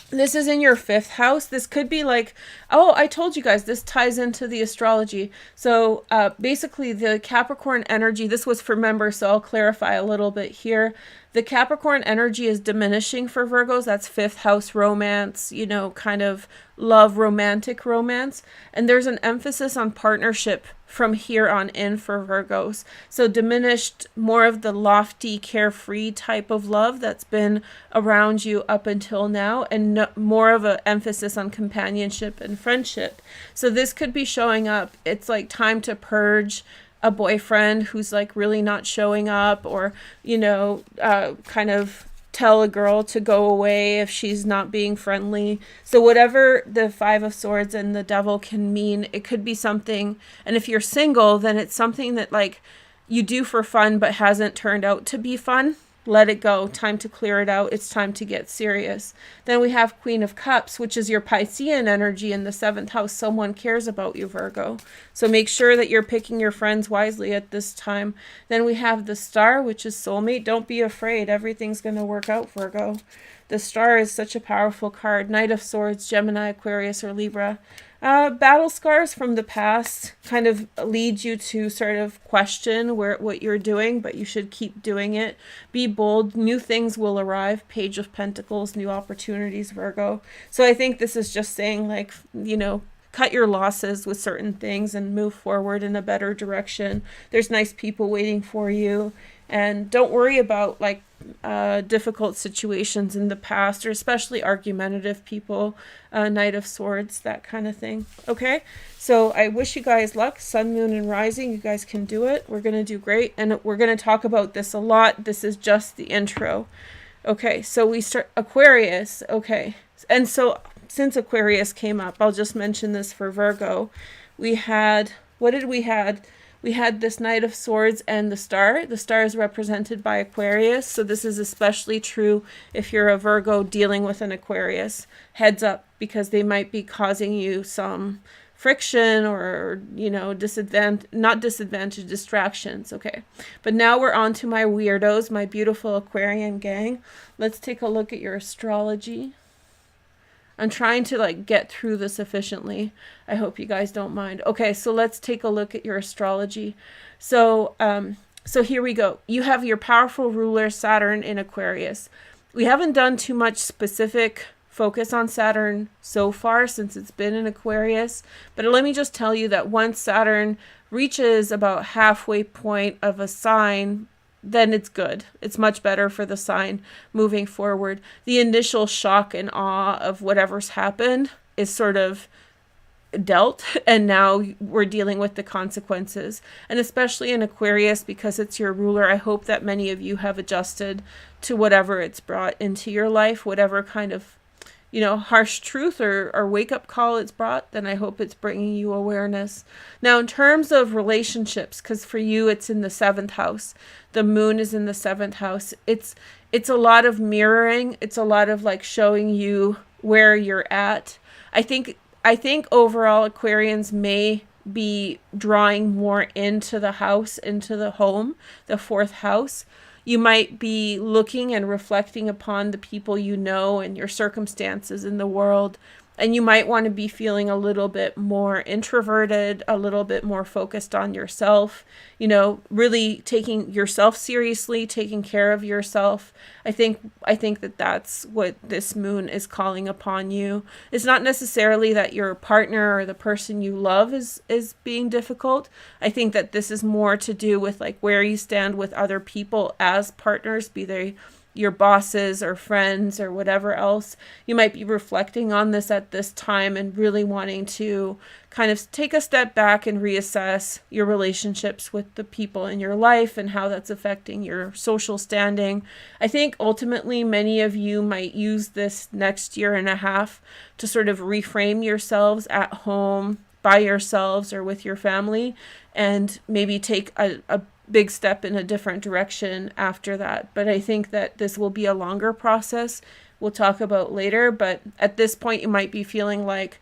This is in your 5th house. This could be like, oh, I told you guys, this ties into the astrology. So basically the Capricorn energy, this was for members, so I'll clarify a little bit here. The Capricorn energy is diminishing for Virgos. That's 5th house romance, you know, kind of love, romantic romance. And there's an emphasis on partnership from here on in for Virgos. So diminished, more of the lofty, carefree type of love that's been around you up until now, and more of an emphasis on companionship and friendship. So this could be showing up. It's like time to purge a boyfriend who's like really not showing up, or, you know, kind of tell a girl to go away if she's not being friendly. So whatever the 5 of Swords and the Devil can mean, it could be something. And if you're single, then it's something that like you do for fun but hasn't turned out to be fun. Let it go. Time to clear it out. It's time to get serious. Then we have Queen of Cups, which is your Piscean energy in the 7th house. Someone cares about you, Virgo. So make sure that you're picking your friends wisely at this time. Then we have the Star, which is soulmate. Don't be afraid. Everything's going to work out, Virgo. The Star is such a powerful card. Knight of Swords, Gemini, Aquarius, or Libra. Battle scars from the past kind of lead you to sort of question what you're doing, but you should keep doing it. Be bold. New things will arrive. Page of Pentacles, new opportunities, Virgo. So I think this is just saying, like, you know, cut your losses with certain things and move forward in a better direction. There's nice people waiting for you. And don't worry about, like, difficult situations in the past, or especially argumentative people, Knight of Swords, that kind of thing. Okay, so I wish you guys luck. Sun, Moon, and Rising, you guys can do it. We're going to do great, and we're going to talk about this a lot. This is just the intro. Okay, so we start Aquarius. Okay, and so since Aquarius came up, I'll just mention this for Virgo. We had, what did we had? We had this Knight of Swords and the Star. The Star is represented by Aquarius, so this is especially true if you're a Virgo dealing with an Aquarius. Heads up, because they might be causing you some friction or, you know, distractions. Okay, but now we're on to my weirdos, my beautiful Aquarian gang. Let's take a look at your astrology. I'm trying to, like, get through this efficiently. I hope you guys don't mind. Okay, so let's take a look at your astrology. So here we go. You have your powerful ruler, Saturn, in Aquarius. We haven't done too much specific focus on Saturn so far since it's been in Aquarius. But let me just tell you that once Saturn reaches about halfway point of a sign, then it's good. It's much better for the sign moving forward. The initial shock and awe of whatever's happened is sort of dealt, and now we're dealing with the consequences. And especially in Aquarius, because it's your ruler, I hope that many of you have adjusted to whatever it's brought into your life, whatever kind of, you know, harsh truth or wake-up call it's brought, then I hope it's bringing you awareness. Now, in terms of relationships, because for you it's in the 7th house, the moon is in the 7th house, it's a lot of mirroring. It's a lot of, like, showing you where you're at. I think overall Aquarians may be drawing more into the house, into the home, the 4th house. You might be looking and reflecting upon the people you know and your circumstances in the world. And you might want to be feeling a little bit more introverted, a little bit more focused on yourself, you know, really taking yourself seriously, taking care of yourself. I think that that's what this moon is calling upon you. It's not necessarily that your partner or the person you love is being difficult. I think that this is more to do with, like, where you stand with other people as partners, be they your bosses or friends or whatever else. You might be reflecting on this at this time and really wanting to kind of take a step back and reassess your relationships with the people in your life and how that's affecting your social standing. I think ultimately many of you might use this next year and a half to sort of reframe yourselves at home, by yourselves or with your family, and maybe take a big step in a different direction after that. But I think that this will be a longer process we'll talk about later. But at this point, you might be feeling like,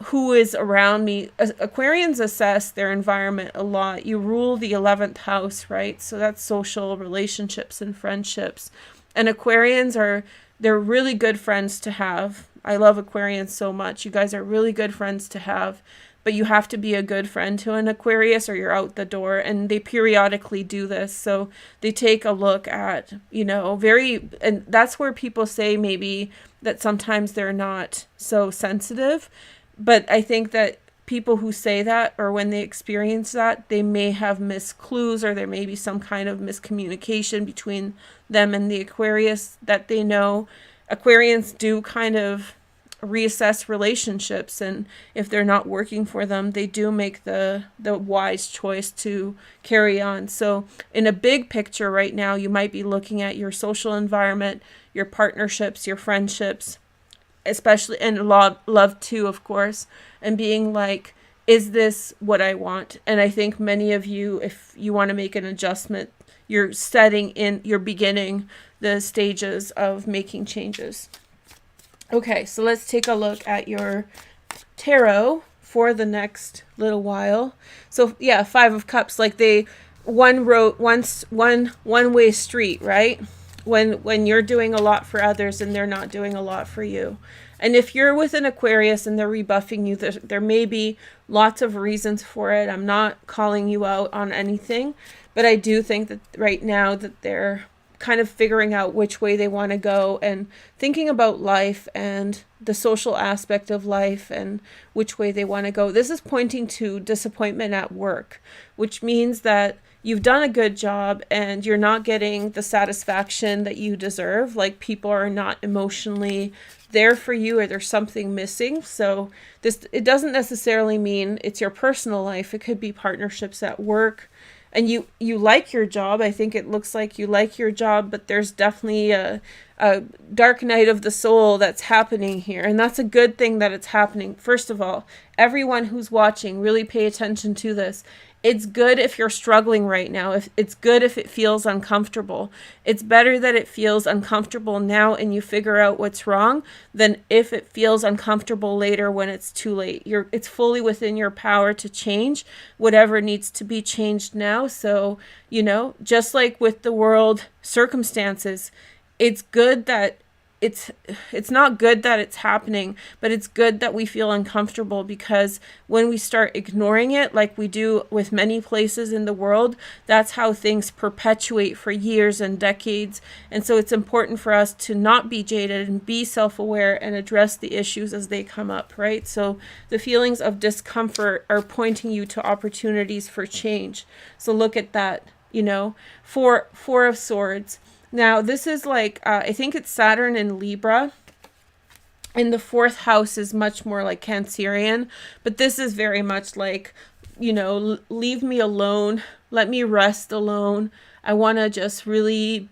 who is around me? Aquarians assess their environment a lot. You rule the 11th house, right? So that's social relationships and friendships. And Aquarians they're really good friends to have. I love Aquarians so much. You guys are really good friends to have. But you have to be a good friend to an Aquarius or you're out the door. And they periodically do this. So they take a look at, you know, and that's where people say maybe that sometimes they're not so sensitive. But I think that people who say that, or when they experience that, they may have missed clues, or there may be some kind of miscommunication between them and the Aquarius that they know. Aquarians do kind of reassess relationships, and if they're not working for them, they do make the wise choice to carry on. So in a big picture right now, you might be looking at your social environment, your partnerships, your friendships, especially, and love too, of course, and being like, is this what I want? And I think many of you, if you want to make an adjustment, you're beginning the stages of making changes. Okay, so let's take a look at your tarot for the next little while. So yeah, 5 of Cups, like one way street, right? When you're doing a lot for others and they're not doing a lot for you. And if you're with an Aquarius and they're rebuffing you, there may be lots of reasons for it. I'm not calling you out on anything, but I do think that right now that they're kind of figuring out which way they want to go and thinking about life and the social aspect of life and which way they want to go. This is pointing to disappointment at work, which means that you've done a good job and you're not getting the satisfaction that you deserve. Like, people are not emotionally there for you, or there's something missing. So it doesn't necessarily mean it's your personal life. It could be partnerships at work. And you like your job. I think it looks like you like your job, but there's definitely a dark night of the soul that's happening here. And that's a good thing that it's happening. First of all, everyone who's watching, really pay attention to this. It's good if you're struggling right now. It's good if it feels uncomfortable. It's better that it feels uncomfortable now and you figure out what's wrong than if it feels uncomfortable later when it's too late. It's fully within your power to change whatever needs to be changed now. So, just like with the world circumstances, it's good that it's not good that it's happening, but it's good that we feel uncomfortable, because when we start ignoring it, like we do with many places in the world, that's how things perpetuate for years and decades. And so it's important for us to not be jaded and be self-aware and address the issues as they come up, right? So the feelings of discomfort are pointing you to opportunities for change. So look at that, Four of Swords. Now, this is like, I think it's Saturn in Libra. And the 4th house is much more like Cancerian. But this is very much like, leave me alone. Let me rest alone. I want to just really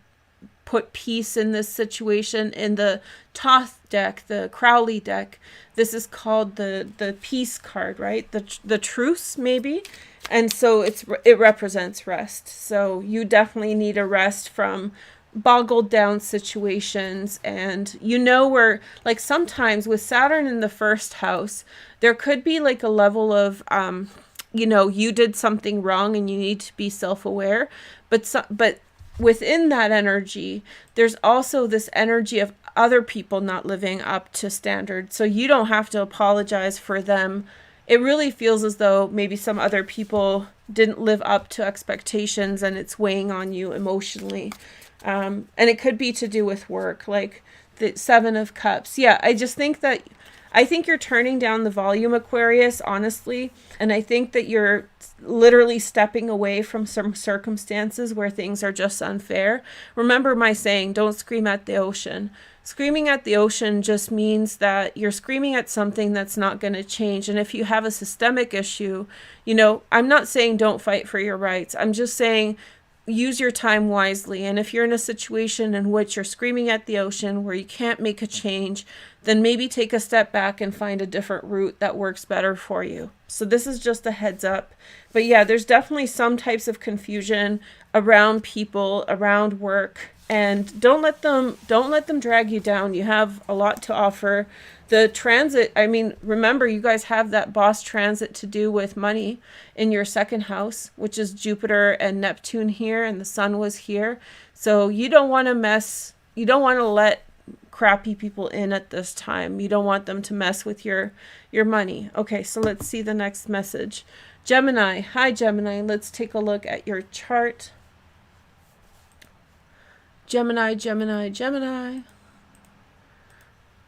put peace in this situation. In the Thoth deck, the Crowley deck, this is called the peace card, right? The truce, maybe. And so it represents rest. So you definitely need a rest from boggled down situations. And where, like, sometimes with Saturn in the 1st house, there could be like a level of you did something wrong and you need to be self-aware, but within that energy there's also this energy of other people not living up to standard. So you don't have to apologize for them. It really feels as though maybe some other people didn't live up to expectations and it's weighing on you emotionally. And it could be to do with work, like the 7 of Cups. Yeah, I think you're turning down the volume, Aquarius, honestly. And I think that you're literally stepping away from some circumstances where things are just unfair. Remember my saying, don't scream at the ocean. Screaming at the ocean just means that you're screaming at something that's not going to change. And if you have a systemic issue, I'm not saying don't fight for your rights. I'm just saying use your time wisely. And if you're in a situation in which you're screaming at the ocean where you can't make a change, then maybe take a step back and find a different route that works better for you. So this is just a heads up. But yeah, there's definitely some types of confusion around people, around work, and don't let them drag you down. You have a lot to offer. The transit, remember, you guys have that boss transit to do with money in your 2nd house, which is Jupiter and Neptune here, and the sun was here. So you don't want to let crappy people in at this time. You don't want them to mess with your money. Okay, so let's see the next message. Gemini. Hi, Gemini. Let's take a look at your chart. Gemini, Gemini, Gemini.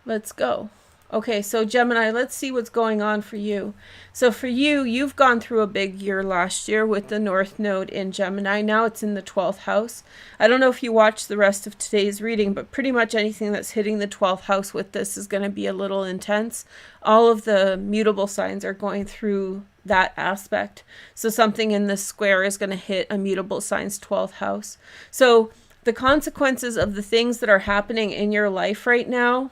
Let's go. Okay, so Gemini, let's see what's going on for you. So for you, you've gone through a big year last year with the North Node in Gemini. Now it's in the 12th house. I don't know if you watched the rest of today's reading, but pretty much anything that's hitting the 12th house with this is going to be a little intense. All of the mutable signs are going through that aspect. So something in this square is going to hit a mutable sign's 12th house. So the consequences of the things that are happening in your life right now,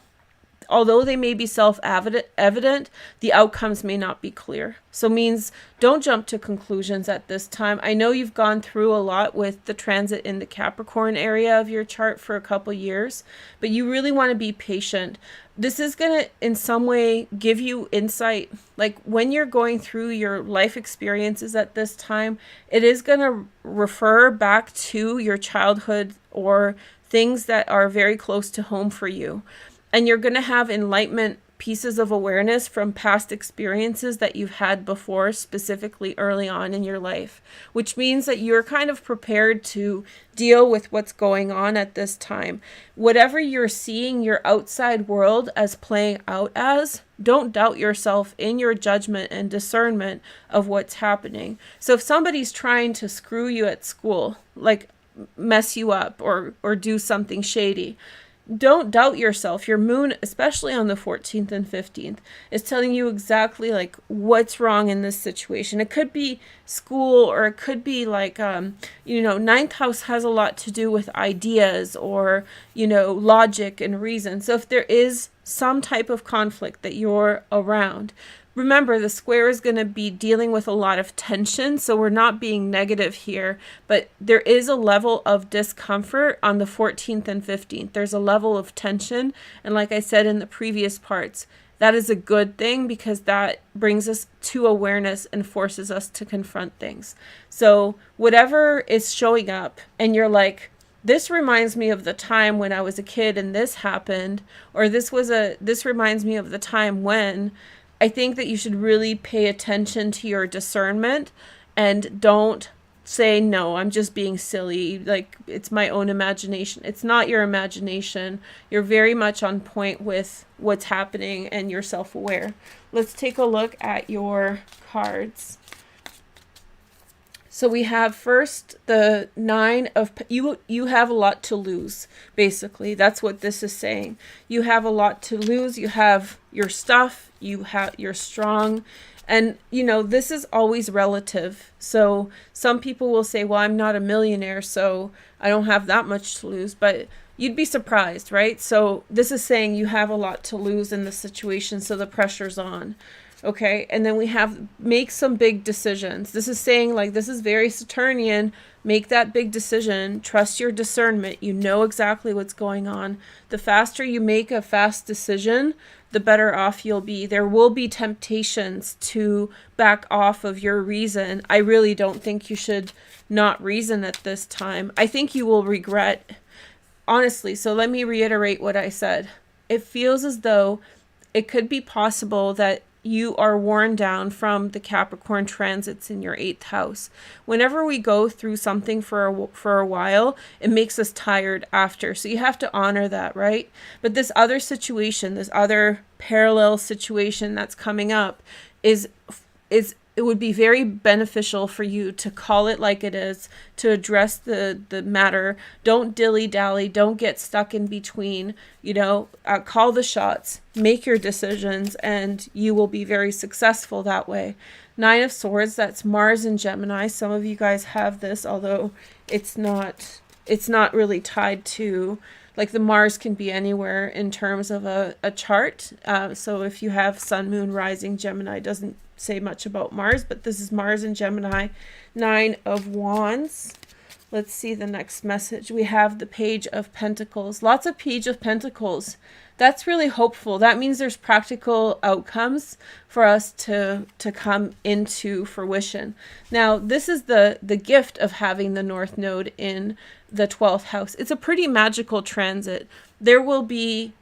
although they may be self-evident, the outcomes may not be clear. So means don't jump to conclusions at this time. I know you've gone through a lot with the transit in the Capricorn area of your chart for a couple years, but you really want to be patient. This is going to, in some way, give you insight. Like when you're going through your life experiences at this time, it is going to refer back to your childhood or things that are very close to home for you. And you're going to have enlightenment pieces of awareness from past experiences that you've had before, specifically early on in your life, which means that you're kind of prepared to deal with what's going on at this time. Whatever you're seeing your outside world as playing out as, don't doubt yourself in your judgment and discernment of what's happening. So if somebody's trying to screw you at school, like mess you up or do something shady, don't doubt yourself. Your moon, especially on the 14th and 15th, is telling you exactly like what's wrong in this situation. It could be school, or it could be like, ninth house has a lot to do with ideas or, logic and reason. So if there is some type of conflict that you're around, remember, the square is going to be dealing with a lot of tension, so we're not being negative here, but there is a level of discomfort on the 14th and 15th. There's a level of tension, and like I said in the previous parts, that is a good thing because that brings us to awareness and forces us to confront things. So whatever is showing up and you're like, this reminds me of the time when I was a kid and this happened, or this reminds me of the time when, I think that you should really pay attention to your discernment and don't say, no, I'm just being silly. Like, it's my own imagination. It's not your imagination. You're very much on point with what's happening and you're self-aware. Let's take a look at your cards. So we have first the 9 of, you have a lot to lose, basically. That's what this is saying. You have a lot to lose. You have your stuff. You're strong. And, this is always relative. So some people will say, well, I'm not a millionaire, so I don't have that much to lose. But you'd be surprised, right? So this is saying you have a lot to lose in this situation, so the pressure's on. Okay, and then we have make some big decisions. This is saying, like, this is very Saturnian. Make that big decision. Trust your discernment. You know exactly what's going on. The faster you make a fast decision, the better off you'll be. There will be temptations to back off of your reason. I really don't think you should not reason at this time. I think you will regret, honestly. So let me reiterate what I said. It feels as though it could be possible that you are worn down from the Capricorn transits in your 8th house. Whenever we go through something for a while, it makes us tired after. So you have to honor that, right? But this other situation, this other parallel situation that's coming up is it would be very beneficial for you to call it like it is, to address the matter. Don't dilly-dally. Don't get stuck in between. Call the shots. Make your decisions, and you will be very successful that way. 9 of Swords, that's Mars and Gemini. Some of you guys have this, although it's not really tied to, like, the Mars can be anywhere in terms of a chart. So if you have Sun, Moon, Rising, Gemini doesn't say much about Mars, but this is Mars and Gemini. 9 of Wands. Let's see the next message. We have the Page of Pentacles. Lots of Page of Pentacles. That's really hopeful. That means there's practical outcomes for us to come into fruition. Now, this is the gift of having the North Node in the 12th house. It's a pretty magical transit. There will be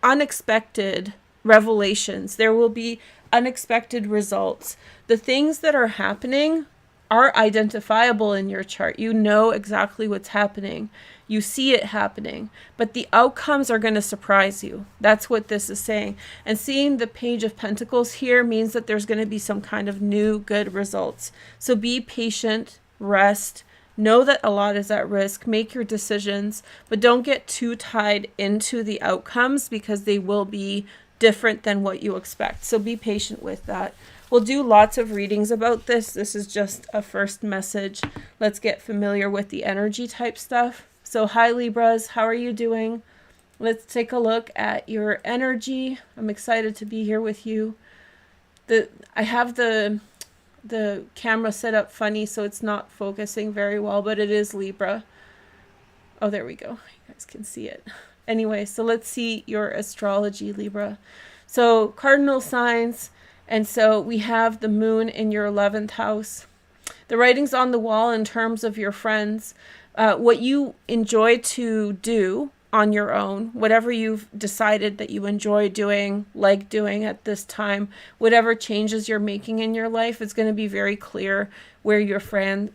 unexpected revelations. There will be unexpected results. The things that are happening are identifiable in your chart. You know exactly what's happening. You see it happening, but the outcomes are going to surprise you. That's what this is saying. And seeing the Page of Pentacles here means that there's going to be some kind of new good results. So be patient, rest, know that a lot is at risk, make your decisions, but don't get too tied into the outcomes because they will be different than what you expect. So be patient with that. We'll do lots of readings about this. This is just a first message. Let's get familiar with the energy type stuff. So hi Libras, how are you doing? Let's take a look at your energy. I'm excited to be here with you. I have the camera set up funny, so it's not focusing very well, but it is Libra. Oh, there we go. You guys can see it. Anyway, so let's see your astrology, Libra. So cardinal signs, and so we have the moon in your 11th house. The writing's on the wall in terms of your friends. What you enjoy to do on your own. Whatever you've decided that you enjoy doing, like doing at this time, whatever changes you're making in your life, it's going to be very clear where your friends,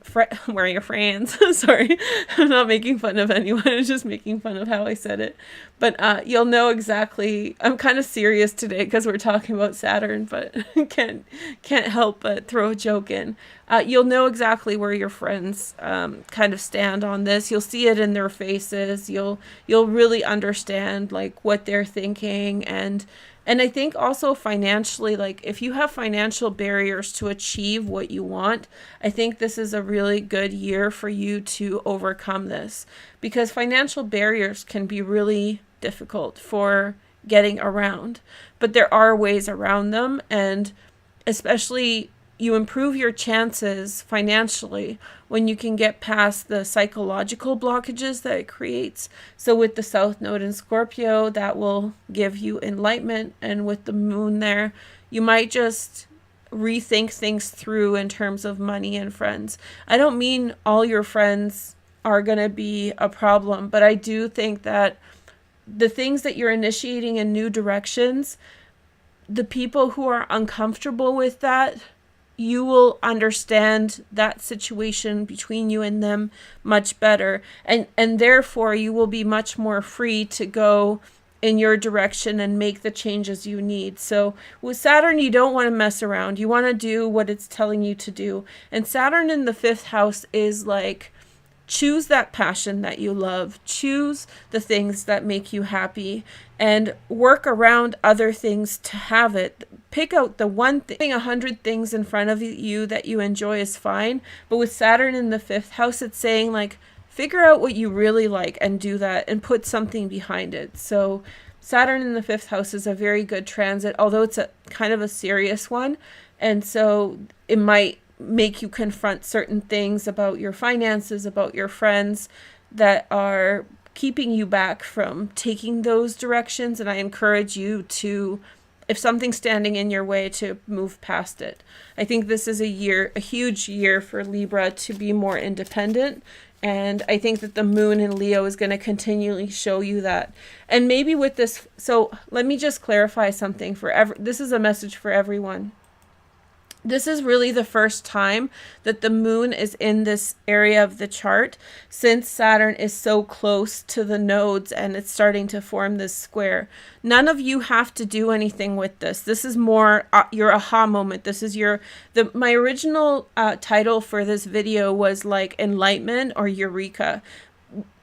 sorry, I'm not making fun of anyone, I'm just making fun of how I said it. But you'll know exactly, I'm kind of serious today because we're talking about Saturn, but can't help but throw a joke in. You'll know exactly where your friends kind of stand on this. You'll see it in their faces. You'll really understand like what they're thinking, and I think also financially, like if you have financial barriers to achieve what you want, I think this is a really good year for you to overcome this, because financial barriers can be really difficult for getting around, but there are ways around them, and especially you improve your chances financially when you can get past the psychological blockages that it creates. So with the South Node in Scorpio, that will give you enlightenment. And with the moon there, you might just rethink things through in terms of money and friends. I don't mean all your friends are going to be a problem, but I do think that the things that you're initiating in new directions, the people who are uncomfortable with that, you will understand that situation between you and them much better. And therefore you will be much more free to go in your direction and make the changes you need. So with Saturn, you don't want to mess around. You want to do what it's telling you to do. And Saturn in the 5th house is like, choose that passion that you love, choose the things that make you happy, and work around other things to have it. Pick out the one thing. 100 things in front of you that you enjoy is fine, but with Saturn in the 5th house, it's saying like, figure out what you really like and do that and put something behind it. So Saturn in the 5th house is a very good transit, although it's a kind of a serious one, and so it might make you confront certain things about your finances, about your friends, that are keeping you back from taking those directions. And I encourage you to, if something's standing in your way, to move past it. I think this is a huge year for Libra to be more independent. And I think that the moon in Leo is going to continually show you that. And maybe with this, so let me just clarify something this is a message for everyone. This is really the first time that the moon is in this area of the chart since Saturn is so close to the nodes and it's starting to form this square. None of you have to do anything with this. This is more your aha moment. This is my original title for this video was like enlightenment or eureka,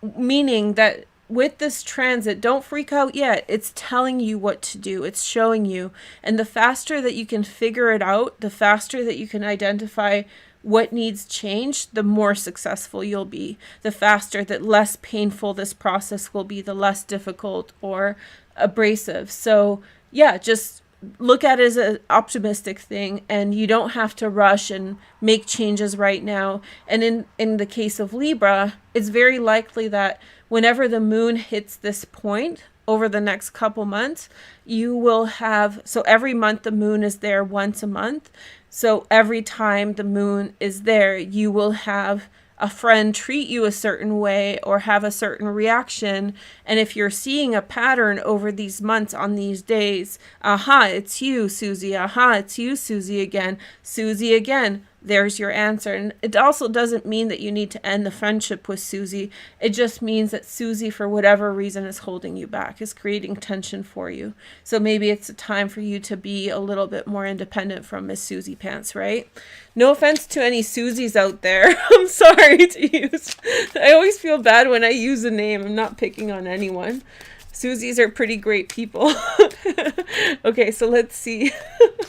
meaning that with this transit, don't freak out yet. It's telling you what to do. It's showing you. And the faster that you can figure it out, the faster that you can identify what needs change, the more successful you'll be. The faster that less painful this process will be, the less difficult or abrasive. So yeah, just look at it as an optimistic thing, and you don't have to rush and make changes right now. And in the case of Libra, it's very likely that whenever the moon hits this point over the next couple months, you will have, so every month the moon is there once a month. So every time the moon is there, you will have a friend treat you a certain way or have a certain reaction. And if you're seeing a pattern over these months on these days, aha, it's you, Susie. Aha, it's you, Susie again. Susie again. There's your answer. And it also doesn't mean that you need to end the friendship with Susie. It just means that Susie, for whatever reason, is holding you back, is creating tension for you. So maybe it's a time for you to be a little bit more independent from Miss Susie Pants, right? No offense to any Susies out there. I'm sorry to use. I always feel bad when I use a name. I'm not picking on anyone. Susies are pretty great people. Okay, so let's see.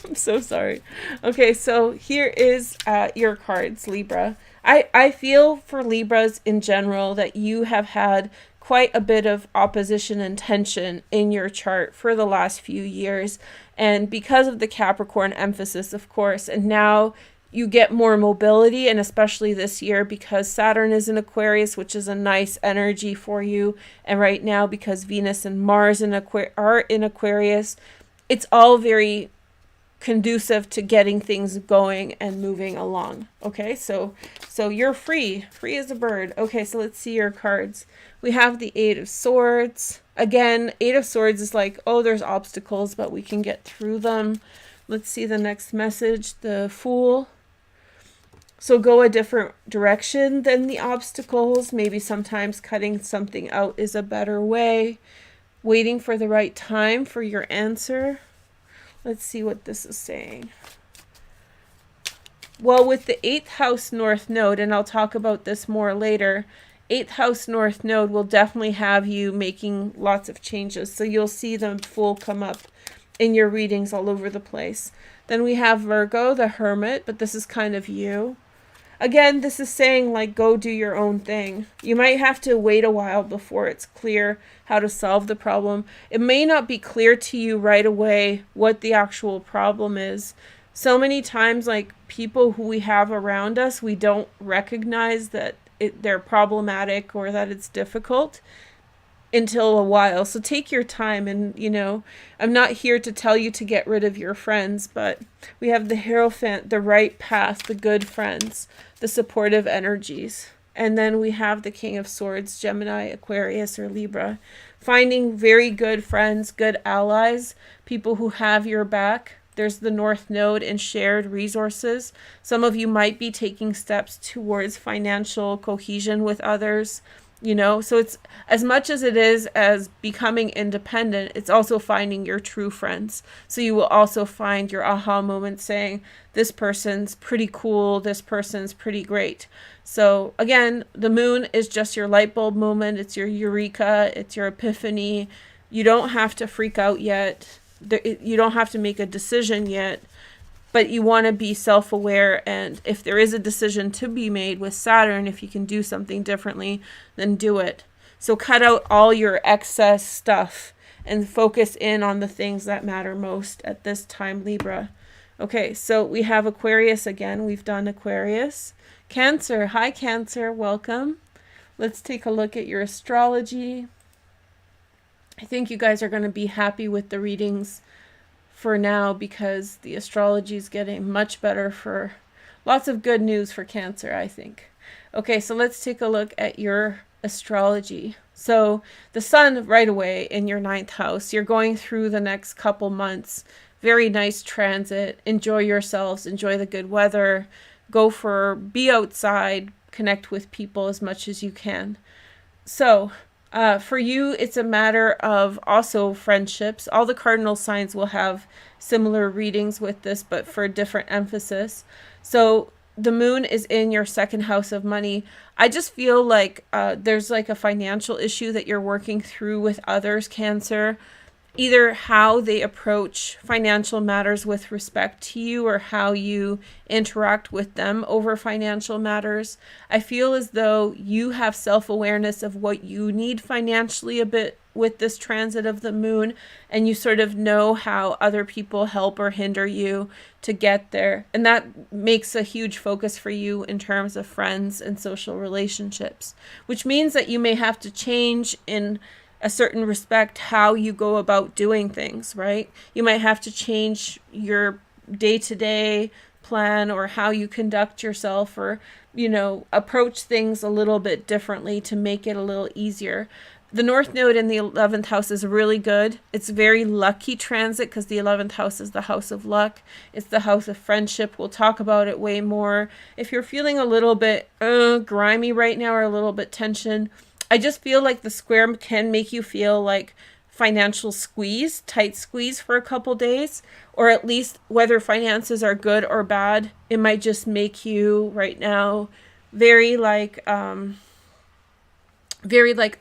I'm so sorry. Okay, so here is your cards, Libra. I feel for Libras in general that you have had quite a bit of opposition and tension in your chart for the last few years. And because of the Capricorn emphasis, of course, and now you get more mobility, and especially this year because Saturn is in Aquarius, which is a nice energy for you. And right now, because Venus and Mars are in Aquarius, it's all very conducive to getting things going and moving along. Okay, so you're free as a bird. Okay, so let's see your cards. We have the Eight of Swords. Again, Eight of Swords is like, oh, there's obstacles, but we can get through them. Let's see the next message. The Fool. So go a different direction than the obstacles. Maybe sometimes cutting something out is a better way. Waiting for the right time for your answer. Let's see what this is saying. Well, with the 8th house north node, and I'll talk about this more later, 8th house north node will definitely have you making lots of changes. So you'll see the Fool come up in your readings all over the place. Then we have Virgo, the Hermit, but this is kind of you. Again, this is saying, like, go do your own thing. You might have to wait a while before it's clear how to solve the problem. It may not be clear to you right away what the actual problem is. So many times, like, people who we have around us, we don't recognize that they're problematic or that it's difficult until a while. So take your time, and, you know, I'm not here to tell you to get rid of your friends, but we have the Hierophant, the right path, the good friends, the supportive energies. And then we have the King of Swords, Gemini, Aquarius, or Libra. Finding very good friends, good allies, people who have your back. There's the North Node and shared resources. Some of you might be taking steps towards financial cohesion with others. You know, so it's as much as it is as becoming independent, it's also finding your true friends. So you will also find your aha moment saying, this person's pretty cool, this person's pretty great. So again, the moon is just your light bulb moment. It's your eureka, it's your epiphany. You don't have to freak out yet. You don't have to make a decision yet. But you want to be self-aware, and if there is a decision to be made with Saturn, if you can do something differently, then do it. So cut out all your excess stuff and focus in on the things that matter most at this time, Libra. Okay, so we have Aquarius again. We've done Aquarius. Cancer. Hi, Cancer. Welcome. Let's take a look at your astrology. I think you guys are going to be happy with the readings for now, because the astrology is getting much better, for lots of good news for Cancer, I think. Okay, so let's take a look at your astrology. So the sun right away in your 9th house, you're going through the next couple months. Very nice transit. Enjoy yourselves. Enjoy the good weather. Be outside. Connect with people as much as you can. So for you, it's a matter of also friendships. All the cardinal signs will have similar readings with this, but for different emphasis. So the moon is in your 2nd house of money. I just feel like there's like a financial issue that you're working through with others, Cancer. Either how they approach financial matters with respect to you, or how you interact with them over financial matters. I feel as though you have self-awareness of what you need financially a bit with this transit of the moon, and you sort of know how other people help or hinder you to get there. And that makes a huge focus for you in terms of friends and social relationships, which means that you may have to change in a certain respect how you go about doing things, right? You might have to change your day-to-day plan, or how you conduct yourself, or, you know, approach things a little bit differently to make it a little easier. The North Node in the 11th house is really good. It's a very lucky transit, because the 11th house is the house of luck. It's the house of friendship. We'll talk about it way more. If you're feeling a little bit grimy right now, or a little bit tension, I just feel like the square can make you feel like financial squeeze, tight squeeze for a couple days, or at least whether finances are good or bad, it might just make you right now very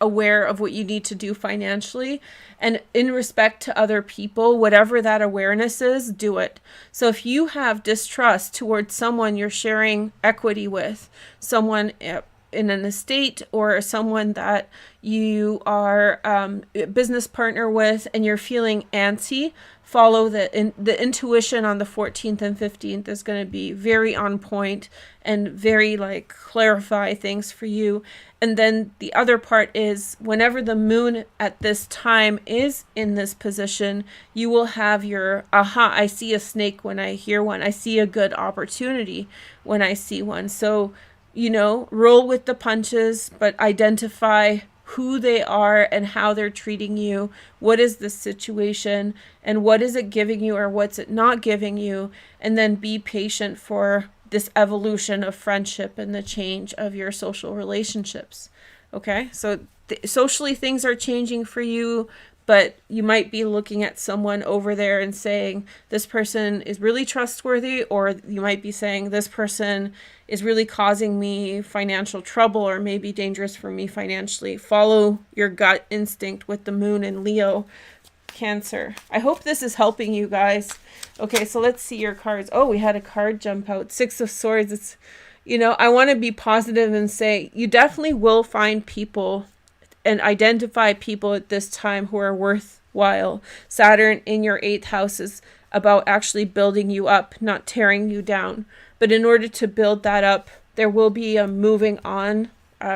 aware of what you need to do financially. And in respect to other people, whatever that awareness is, do it. So if you have distrust towards someone you're sharing equity with, someone in an estate or someone that you are a business partner with and you're feeling antsy, follow the intuition on the 14th and 15th is going to be very on point and very like clarify things for you. And then the other part is whenever the moon at this time is in this position, you will have your aha, I see a snake when I hear one. I see a good opportunity when I see one. So, roll with the punches, but identify who they are and how they're treating you. What is the situation and what is it giving you or what's it not giving you? And then be patient for this evolution of friendship and the change of your social relationships. Okay, so socially things are changing for you, but you might be looking at someone over there and saying, this person is really trustworthy, or you might be saying, this person is really causing me financial trouble or maybe dangerous for me financially. Follow your gut instinct with the moon in Leo, Cancer. I hope this is helping you guys. Okay, so let's see your cards. Oh, we had a card jump out. Six of Swords. It's, I want to be positive and say you definitely will find people and identify people at this time who are worthwhile. Saturn in your 8th house is about actually building you up, not tearing you down. But in order to build that up, there will be a moving on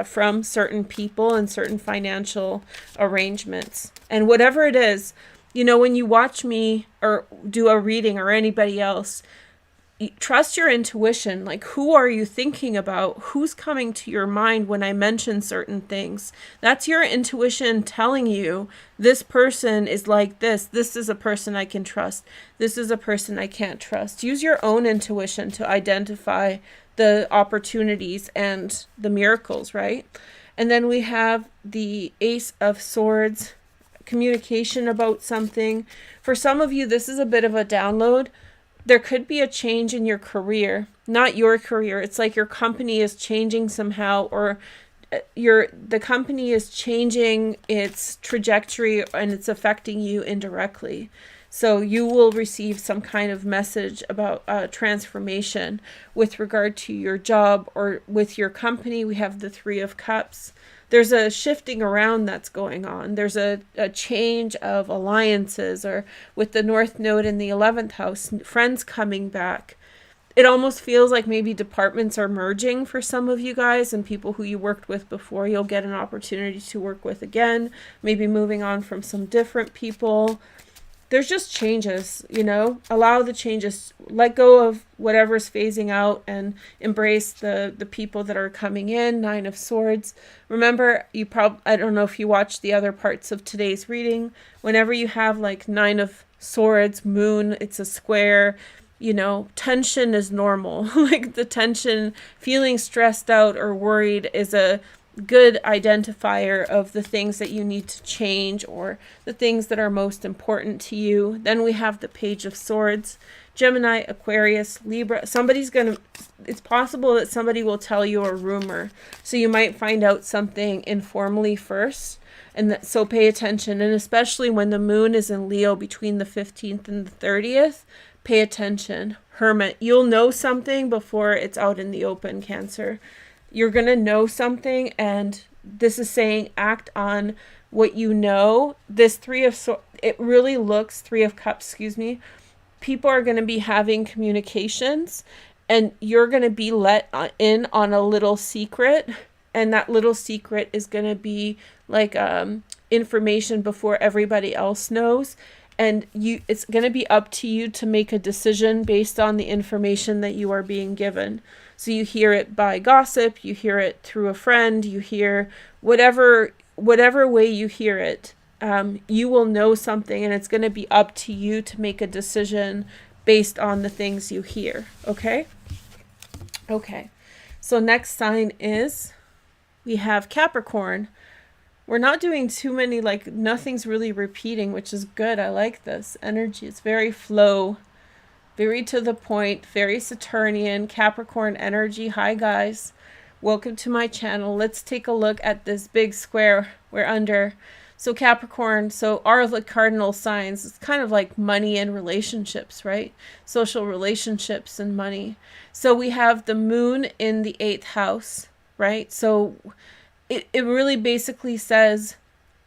from certain people and certain financial arrangements. And whatever it is, when you watch me or do a reading or anybody else, trust your intuition. Like, who are you thinking about? Who's coming to your mind when I mention certain things? That's your intuition telling you this person is like this. This is a person I can trust. This is a person I can't trust. Use your own intuition to identify the opportunities and the miracles, right? And then we have the Ace of Swords, communication about something. For some of you, this is a bit of a download. There could be a change in your career, not your career. It's like your company is changing somehow, or the company is changing its trajectory and it's affecting you indirectly. So you will receive some kind of message about transformation with regard to your job or with your company. We have the Three of Cups. There's a shifting around that's going on. There's a change of alliances, or with the North Node in the 11th house, friends coming back. It almost feels like maybe departments are merging for some of you guys, and people who you worked with before, you'll get an opportunity to work with again, maybe moving on from some different people. There's just changes, allow the changes, let go of whatever's phasing out and embrace the people that are coming in. Nine of Swords. Remember, I don't know if you watched the other parts of today's reading. Whenever you have like Nine of Swords, moon, it's a square, tension is normal. Like the tension, feeling stressed out or worried is a good identifier of the things that you need to change or the things that are most important to you. Then we have the Page of Swords, Gemini, Aquarius, Libra. It's possible that somebody will tell you a rumor. So you might find out something informally first. So pay attention. And especially when the moon is in Leo between the 15th and the 30th, pay attention. Hermit, you'll know something before it's out in the open, Cancer. You're going to know something, and this is saying act on what you know. This Three of Cups, people are going to be having communications, and you're going to be let in on a little secret, and that little secret is going to be like information before everybody else knows. And it's going to be up to you to make a decision based on the information that you are being given. So you hear it by gossip, you hear it through a friend, you hear whatever way you hear it, you will know something, and it's going to be up to you to make a decision based on the things you hear. Okay? Okay. So next sign is, we have Capricorn. We're not doing too many, nothing's really repeating, which is good. I like this energy. It's very flow, very to the point, very Saturnian, Capricorn energy. Hi, guys. Welcome to my channel. Let's take a look at this big square we're under. So Capricorn, are the cardinal signs. It's kind of like money and relationships, right? Social relationships and money. So we have the moon in the 8th house. right? So it really basically says,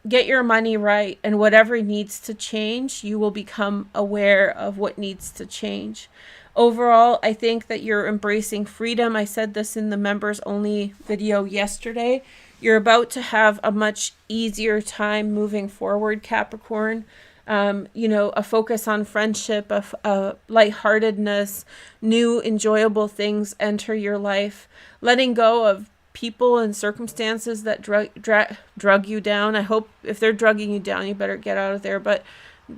get your money right, and whatever needs to change, you will become aware of what needs to change. Overall, I think that you're embracing freedom. I said this in the members only video yesterday. You're about to have a much easier time moving forward, Capricorn. You know, a focus on friendship, a lightheartedness, new enjoyable things enter your life. Letting go of people and circumstances that drug you down. I hope if they're drugging you down, you better get out of there, but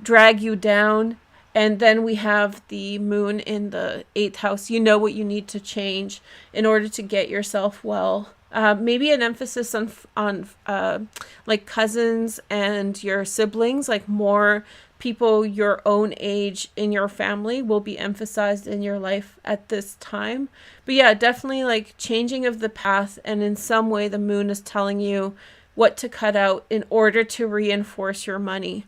drag you down. And then we have the moon in the 8th house. You know what you need to change in order to get yourself well. Maybe an emphasis on like cousins and your siblings, like more people your own age in your family will be emphasized in your life at this time. But yeah, definitely like changing of the path, and in some way the moon is telling you what to cut out in order to reinforce your money.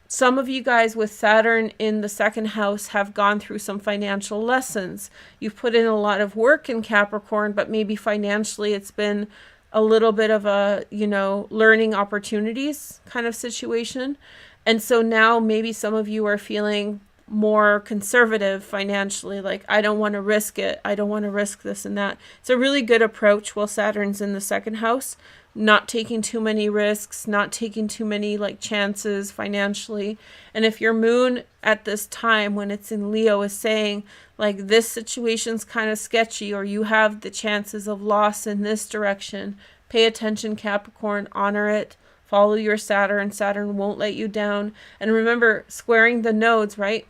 Some of you guys with Saturn in the 2nd house have gone through some financial lessons. You've put in a lot of work in Capricorn, but maybe financially it's been a little bit of a, you know, learning opportunities kind of situation. And so now maybe some of you are feeling more conservative financially, like, I don't want to risk it. I don't want to risk this and that. It's a really good approach while Saturn's in the 2nd house. Not taking too many risks, not taking too many like chances financially. And if your moon at this time when it's in Leo is saying like this situation's kind of sketchy, or you have the chances of loss in this direction, pay attention, Capricorn, honor it, follow your Saturn. Saturn won't let you down. And remember, squaring the nodes, right?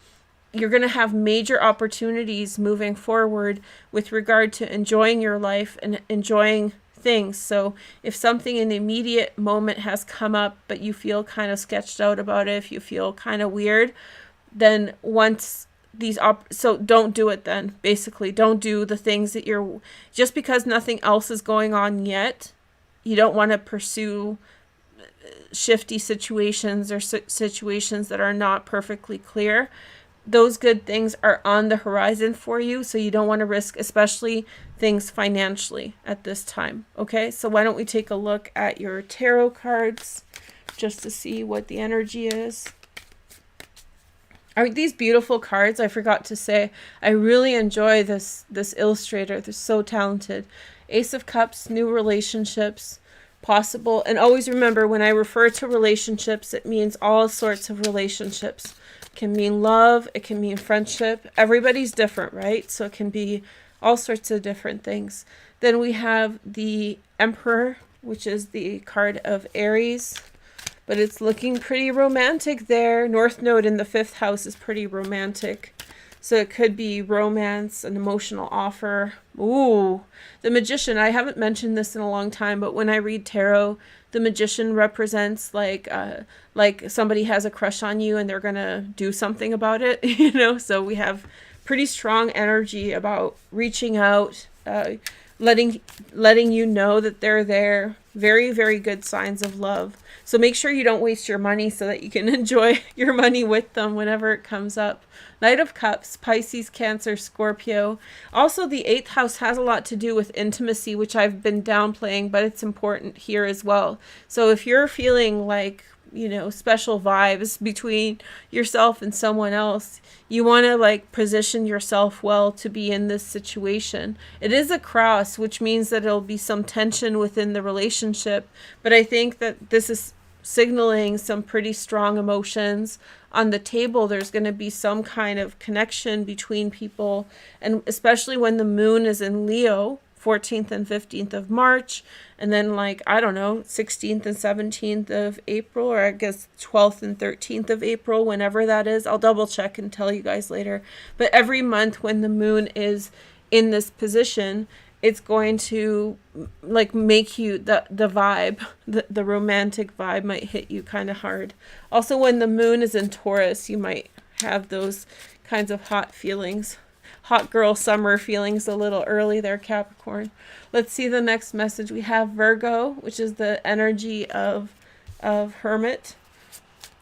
You're going to have major opportunities moving forward with regard to enjoying your life and enjoying things. So if something in the immediate moment has come up, but you feel kind of sketched out about it, if you feel kind of weird, then once these so don't do it then. Basically, don't do the things that you're, just because nothing else is going on yet, you don't want to pursue shifty situations or situations that are not perfectly clear. Those good things are on the horizon for you, so you don't want to risk, especially things financially at this time. Okay, so why don't we take a look at your tarot cards just to see what the energy is. Are these beautiful cards? I forgot to say, I really enjoy this illustrator. They're so talented. Ace of Cups, new relationships possible. And always remember, when I refer to relationships, it means all sorts of relationships. It can mean love, it can mean friendship. Everybody's different, right? So it can be all sorts of different things. Then we have the Emperor, which is the card of Aries, but it's looking pretty romantic there. North Node in the 5th house is pretty romantic. So it could be romance, an emotional offer. Ooh, the Magician. I haven't mentioned this in a long time, but when I read tarot, the Magician represents like somebody has a crush on you and they're going to do something about it, you know? So we have pretty strong energy about reaching out, letting you know that they're there. Very, very good signs of love. So make sure you don't waste your money so that you can enjoy your money with them whenever it comes up. Knight of Cups, Pisces, Cancer, Scorpio. Also, the 8th house has a lot to do with intimacy, which I've been downplaying, but it's important here as well. So if you're feeling like, you know, special vibes between yourself and someone else, you want to like position yourself well to be in this situation. It is a cross, which means that there'll be some tension within the relationship, but I think that this is signaling some pretty strong emotions on the table. There's going to be some kind of connection between people, and especially when the moon is in Leo, 14th and 15th of March, and then like, I don't know, 16th and 17th of April, or I guess 12th and 13th of April, whenever that is. I'll double check and tell you guys later. But every month when the moon is in this position, it's going to like make you, the vibe, the romantic vibe might hit you kind of hard. Also, when the moon is in Taurus, you might have those kinds of hot feelings. Hot girl summer feelings a little early there, Capricorn. Let's see the next message. We have Virgo, which is the energy of Hermit.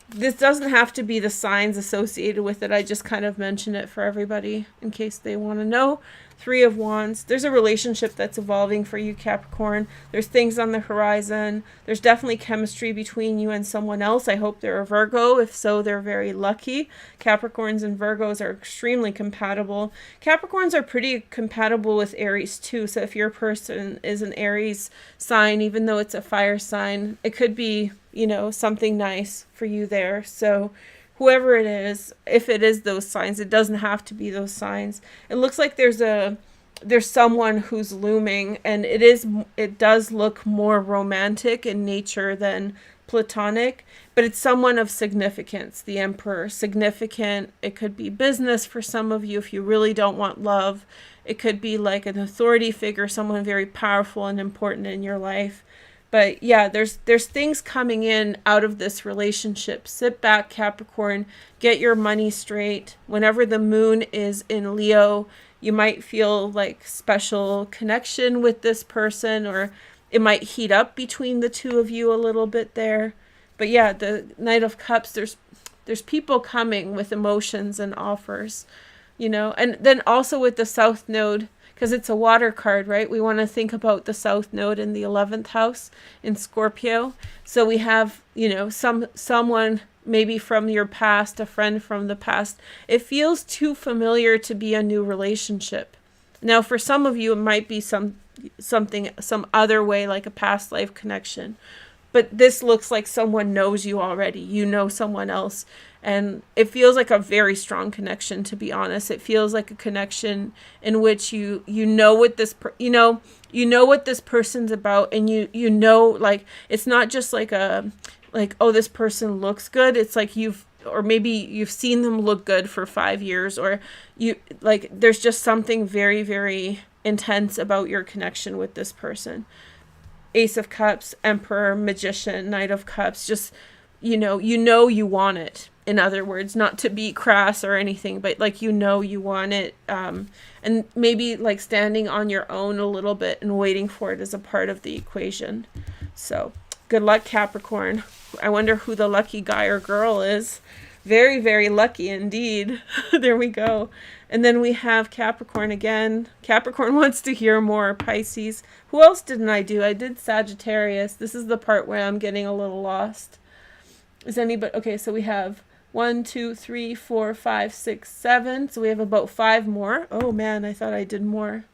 This doesn't have to be the signs associated with it. I just kind of mention it for everybody in case they want to know. Three of Wands. There's a relationship that's evolving for you, Capricorn. There's things on the horizon. There's definitely chemistry between you and someone else. I hope they're a Virgo. If so, they're very lucky. Capricorns and Virgos are extremely compatible. Capricorns are pretty compatible with Aries too. So if your person is an Aries sign, even though it's a fire sign, it could be, you know, something nice for you there. So whoever it is, if it is those signs, it doesn't have to be those signs. It looks like there's someone who's looming, and it does look more romantic in nature than platonic, but it's someone of significance. The Emperor, significant. It could be business for some of you if you really don't want love. It could be like an authority figure, someone very powerful and important in your life. But yeah, there's things coming in out of this relationship. Sit back, Capricorn, get your money straight. Whenever the moon is in Leo, you might feel like special connection with this person, or it might heat up between the two of you a little bit there. But yeah, the Knight of Cups, there's people coming with emotions and offers, you know. And then also with the South Node, because it's a water card, right? We want to think about the South Node in the 11th house in Scorpio. So we have, you know, someone maybe from your past, a friend from the past. It feels too familiar to be a new relationship. Now, for some of you, it might be some other way, like a past life connection. But this looks like someone knows you already. You know someone else. And it feels like a very strong connection, to be honest. It feels like a connection in which you know what this what this person's about, and you know, like, it's not just like oh, this person looks good. It's like maybe you've seen them look good for 5 years, or there's just something very, very intense about your connection with this person. Ace of Cups, Emperor, Magician, Knight of Cups, just, you want it. In other words, not to be crass or anything, but like, you want it. And maybe like standing on your own a little bit and waiting for it as a part of the equation. So good luck, Capricorn. I wonder who the lucky guy or girl is. Very, very lucky indeed. There we go. And then we have Capricorn again. Capricorn wants to hear more. Pisces. Who else didn't I do? I did Sagittarius. This is the part where I'm getting a little lost. Is anybody... Okay, so we have 1, 2, 3, 4, 5, 6, 7. So we have about 5 more. Oh man, I thought I did more.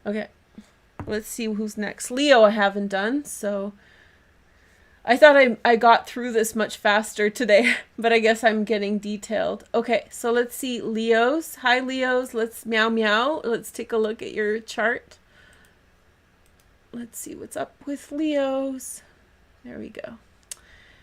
Okay. Let's see who's next. Leo I haven't done, so... I thought I got through this much faster today, but I guess I'm getting detailed. Okay, so let's see Leos. Hi, Leos. Let's meow meow. Let's take a look at your chart. Let's see what's up with Leos. There we go.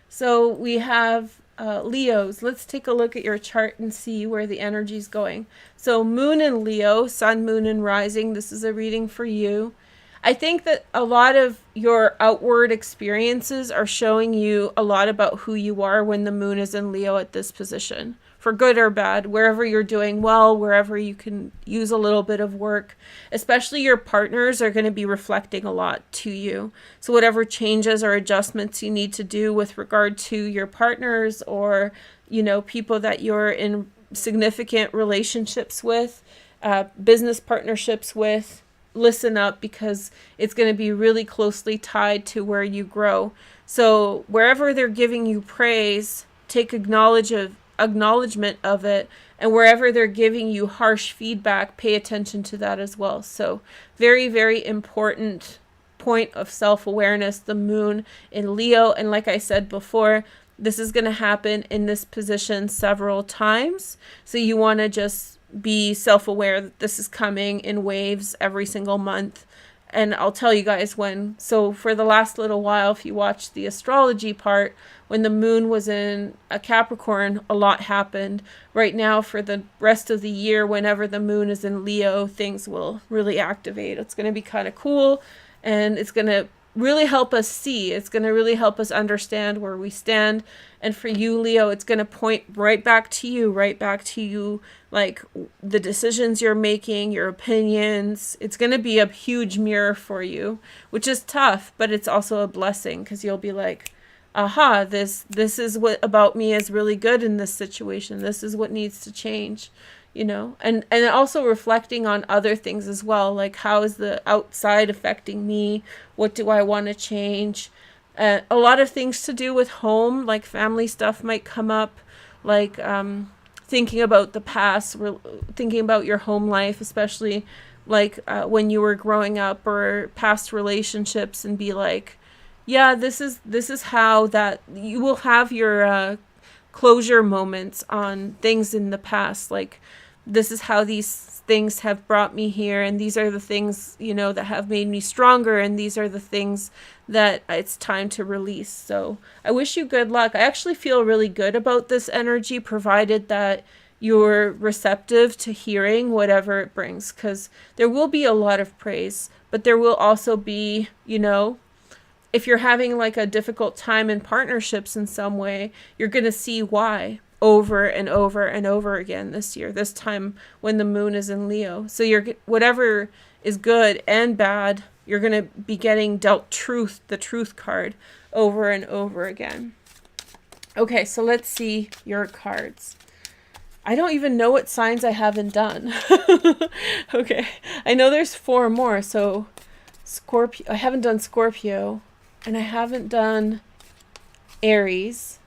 So we have Leos. Let's take a look at your chart and see where the energy's going. So Moon in Leo, Sun, Moon, and Rising. This is a reading for you. I think that a lot of your outward experiences are showing you a lot about who you are when the moon is in Leo at this position. For good or bad, wherever you're doing well, wherever you can use a little bit of work, especially your partners are going to be reflecting a lot to you. So whatever changes or adjustments you need to do with regard to your partners, or, people that you're in significant relationships with, business partnerships with, listen up, because it's going to be really closely tied to where you grow. So wherever they're giving you praise, take acknowledgement of it, and wherever they're giving you harsh feedback, pay attention to that as well. So very, very important point of self-awareness, the moon in Leo. And like I said before, this is going to happen in this position several times. So you want to just be self-aware that this is coming in waves every single month. And I'll tell you guys when. So for the last little while, if you watch the astrology part, when the moon was in a Capricorn, a lot happened. Right now, for the rest of the year, whenever the moon is in Leo, things will really activate. It's going to be kind of cool, and it's going to really help us see. It's going to really help us understand where we stand. And for you, Leo, it's going to point right back to you, like the decisions you're making, your opinions. It's going to be a huge mirror for you, which is tough, but it's also a blessing, because you'll be like, aha, this is what about me is really good in this situation. This is what needs to change. you know, and also reflecting on other things as well, like how is the outside affecting me, what do I want to change. A lot of things to do with home, like family stuff might come up, like thinking about the past, thinking about your home life, especially like when you were growing up, or past relationships, and be like, yeah, this is how that you will have your closure moments on things in the past, like this is how these things have brought me here, and these are the things, you know, that have made me stronger, and these are the things that it's time to release. So I wish you good luck. I actually feel really good about this energy, provided that you're receptive to hearing whatever it brings, because there will be a lot of praise, but there will also be, you know, if you're having like a difficult time in partnerships in some way, you're going to see why over and over and over again this year, this time when the moon is in Leo. So you're, whatever is good and bad, you're going to be getting dealt truth, the truth card, over and over again. Okay, so let's see your cards. I don't even know what signs I haven't done. Okay, I know there's 4 more. So Scorpio, I haven't done Scorpio, and I haven't done Aries.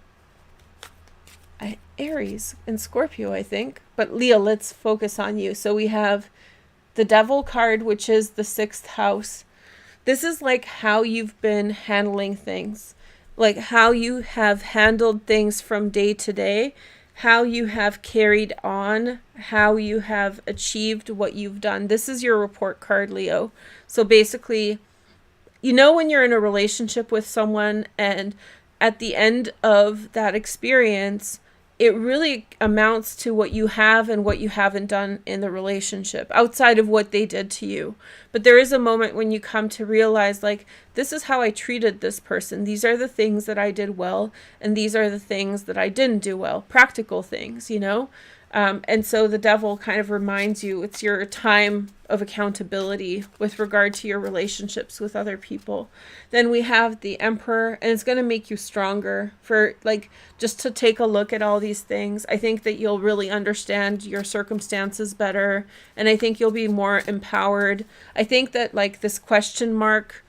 Aries and Scorpio, I think. But Leo, let's focus on you. So we have the Devil card, which is the 6th house. This is like how you've been handling things, like how you have handled things from day to day, how you have carried on, how you have achieved what you've done. This is your report card, Leo. So basically, you know, when you're in a relationship with someone, and at the end of that experience, it really amounts to what you have and what you haven't done in the relationship, outside of what they did to you. But there is a moment when you come to realize, like, this is how I treated this person. These are the things that I did well, and these are the things that I didn't do well. Practical things, you know? And so the Devil kind of reminds you it's your time of accountability with regard to your relationships with other people. Then we have the Emperor, and it's going to make you stronger for, like, just to take a look at all these things. I think that you'll really understand your circumstances better, and I think you'll be more empowered. I think that, like, this question mark,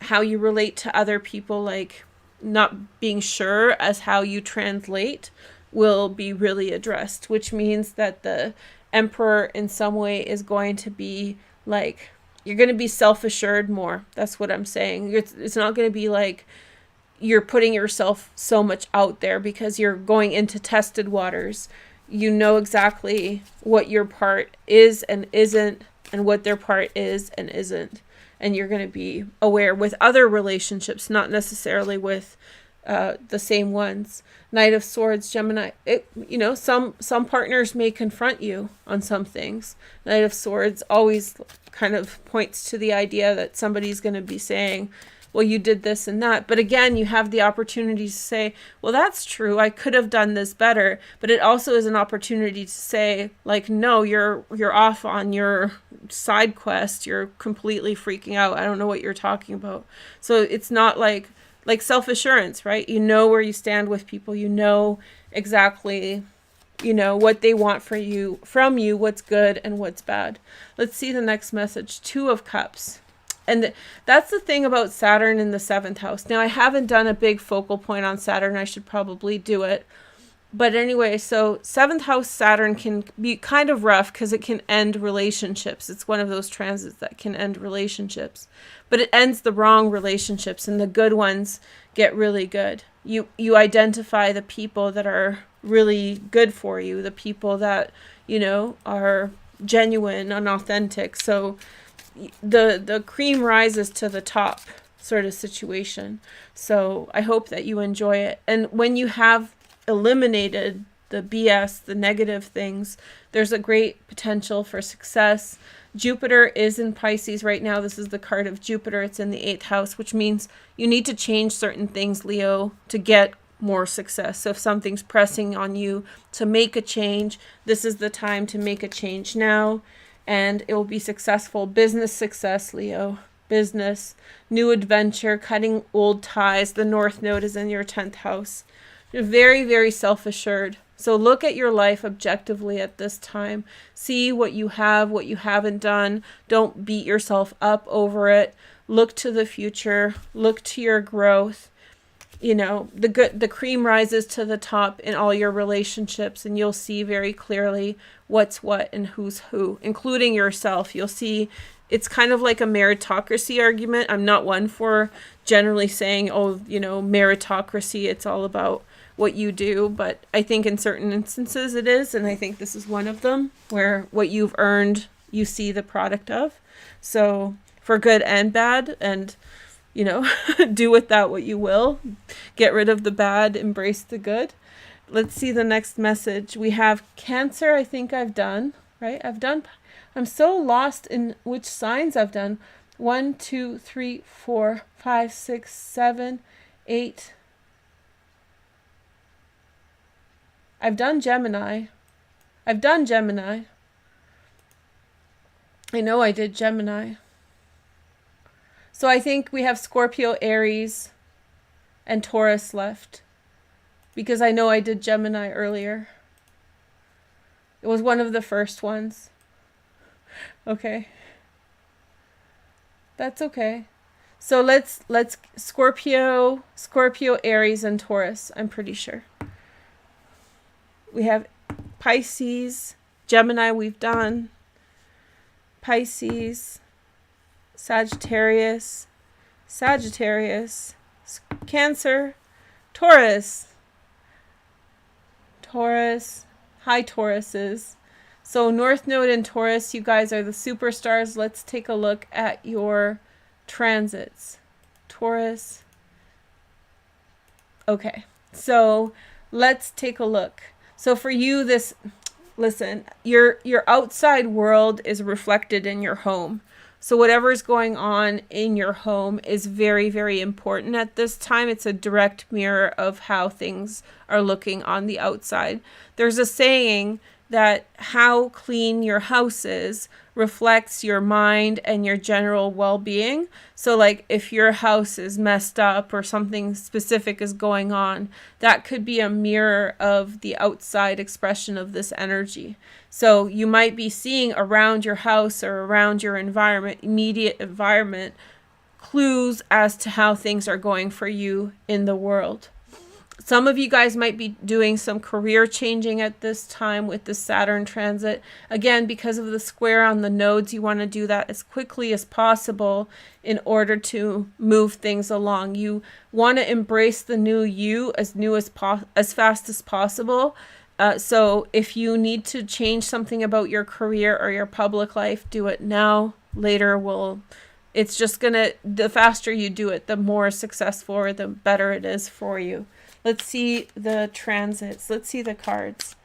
how you relate to other people, like not being sure as how you translate, will be really addressed, which means that the Emperor in some way is going to be like, you're going to be self-assured more. That's what I'm saying. It's not going to be like you're putting yourself so much out there, because you're going into tested waters. You know exactly what your part is and isn't, and what their part is and isn't. And you're going to be aware with other relationships, not necessarily with the same ones. Knight of Swords, Gemini. You know, some partners may confront you on some things. Knight of Swords always kind of points to the idea that somebody's going to be saying, well, you did this and that. But again, you have the opportunity to say, well, that's true, I could have done this better. But it also is an opportunity to say, like, no, you're off on your side quest. You're completely freaking out. I don't know what you're talking about. So it's not like self-assurance, right? You know where you stand with people. You know exactly, you know, what they want from you, what's good and what's bad. Let's see the next message. 2 of Cups. And that's the thing about Saturn in the 7th house. Now, I haven't done a big focal point on Saturn. I should probably do it. But anyway, so 7th house Saturn can be kind of rough because it can end relationships. It's one of those transits that can end relationships. But it ends the wrong relationships, and the good ones get really good. You identify the people that are really good for you, the people that, you know, are genuine and authentic. So the cream rises to the top sort of situation. So I hope that you enjoy it. And when you have eliminated the BS, the negative things, there's a great potential for success. Jupiter is in Pisces right now. This is the card of Jupiter. It's in the 8th house, which means you need to change certain things, Leo, to get more success. So if something's pressing on you to make a change, this is the time to make a change now, and it will be successful. Business success, Leo. Business, new adventure, cutting old ties. The North Node is in your 10th house. You're very, very self-assured. So look at your life objectively at this time. See what you have, what you haven't done. Don't beat yourself up over it. Look to the future. Look to your growth. You know, the cream rises to the top in all your relationships, and you'll see very clearly what's what and who's who, including yourself. You'll see it's kind of like a meritocracy argument. I'm not one for generally saying, oh, you know, meritocracy, it's all about what you do, but I think in certain instances it is, and I think this is one of them, where what you've earned, you see the product of. So for good and bad, and you know, do with that what you will. Get rid of the bad, embrace the good. Let's see the next message. We have Cancer. I think I've done, right? I'm so lost in which signs I've done. 1, 2, 3, 4, 5, 6, 7, 8. I've done Gemini. I know I did Gemini. So I think we have Scorpio, Aries, and Taurus left. Because I know I did Gemini earlier. It was one of the first ones. Okay. That's okay. So let's Scorpio, Aries, and Taurus, I'm pretty sure. We have Pisces, Gemini we've done, Pisces, Sagittarius, Cancer, Taurus, hi Tauruses. So North Node and Taurus, you guys are the superstars. Let's take a look at your transits. Taurus. Okay, so let's take a look. So for you, listen, your outside world is reflected in your home. So whatever's going on in your home is very, very important at this time. It's a direct mirror of how things are looking on the outside. There's a saying that how clean your house is reflects your mind and your general well-being. So like if your house is messed up or something specific is going on, that could be a mirror of the outside expression of this energy. So you might be seeing around your house or around your environment, immediate environment, clues as to how things are going for you in the world. Some of you guys might be doing some career changing at this time with the Saturn transit. Again, because of the square on the nodes, you want to do that as quickly as possible in order to move things along. You want to embrace the new you as fast as possible. So if you need to change something about your career or your public life, do it now. Later it's just the faster you do it, the more successful or the better it is for you. Let's see the transits. Let's see the cards.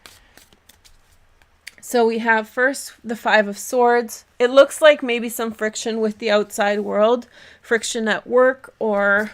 So we have first the Five of Swords. It looks like maybe some friction with the outside world, friction at work, or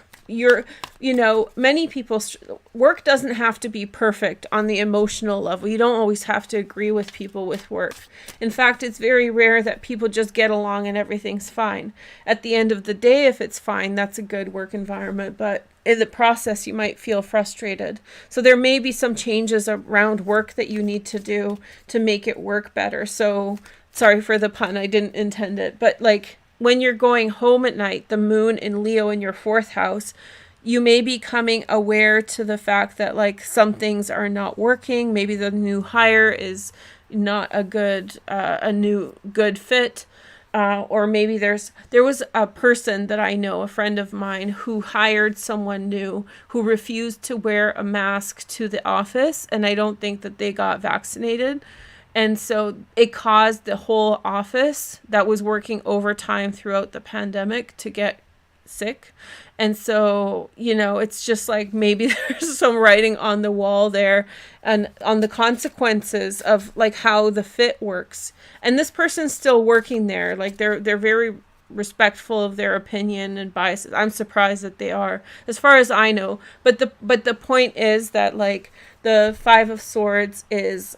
many people's work doesn't have to be perfect on the emotional level. You don't always have to agree with people with work. In fact, it's very rare that people just get along and everything's fine. At the end of the day, if it's fine, that's a good work environment. But in the process, you might feel frustrated. So there may be some changes around work that you need to do to make it work better. So sorry for the pun. I didn't intend it. But like when you're going home at night, the moon in Leo in your 4th house, you may be becoming aware to the fact that like some things are not working. Maybe the new hire is not a good fit. Or maybe there was a person that I know, a friend of mine, who hired someone new who refused to wear a mask to the office, and I don't think that they got vaccinated. And so it caused the whole office that was working overtime throughout the pandemic to get sick. And so, it's just like maybe there's some writing on the wall there and on the consequences of like how the fit works. And this person's still working there. Like they're very respectful of their opinion and biases. I'm surprised that they are, as far as I know. But the point is that like the Five of Swords is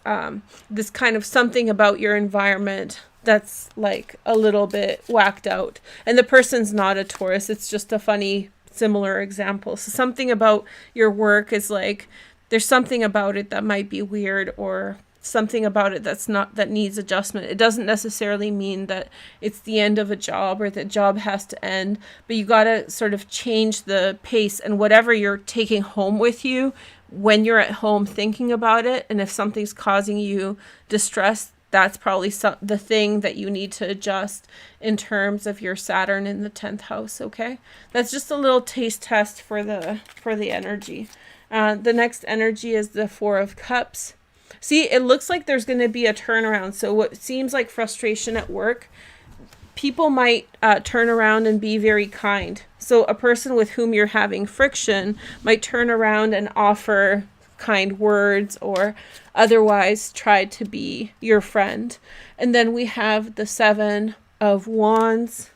this kind of something about your environment that's like a little bit whacked out. And the person's not a Taurus. It's just a funny, similar example. So something about your work is like there's something about it that might be weird, or something about it that needs adjustment. It doesn't necessarily mean that it's the end of a job or the job has to end, but you got to sort of change the pace, and whatever you're taking home with you when you're at home thinking about it, and if something's causing you distress, that's probably the thing that you need to adjust in terms of your Saturn in the 10th house. Okay, that's just a little taste test for the energy. The next energy is the Four of Cups. See, it looks like there's going to be a turnaround. So what seems like frustration at work, people might turn around and be very kind. So a person with whom you're having friction might turn around and offer kind words, or otherwise try to be your friend. And then we have the Seven of Wands.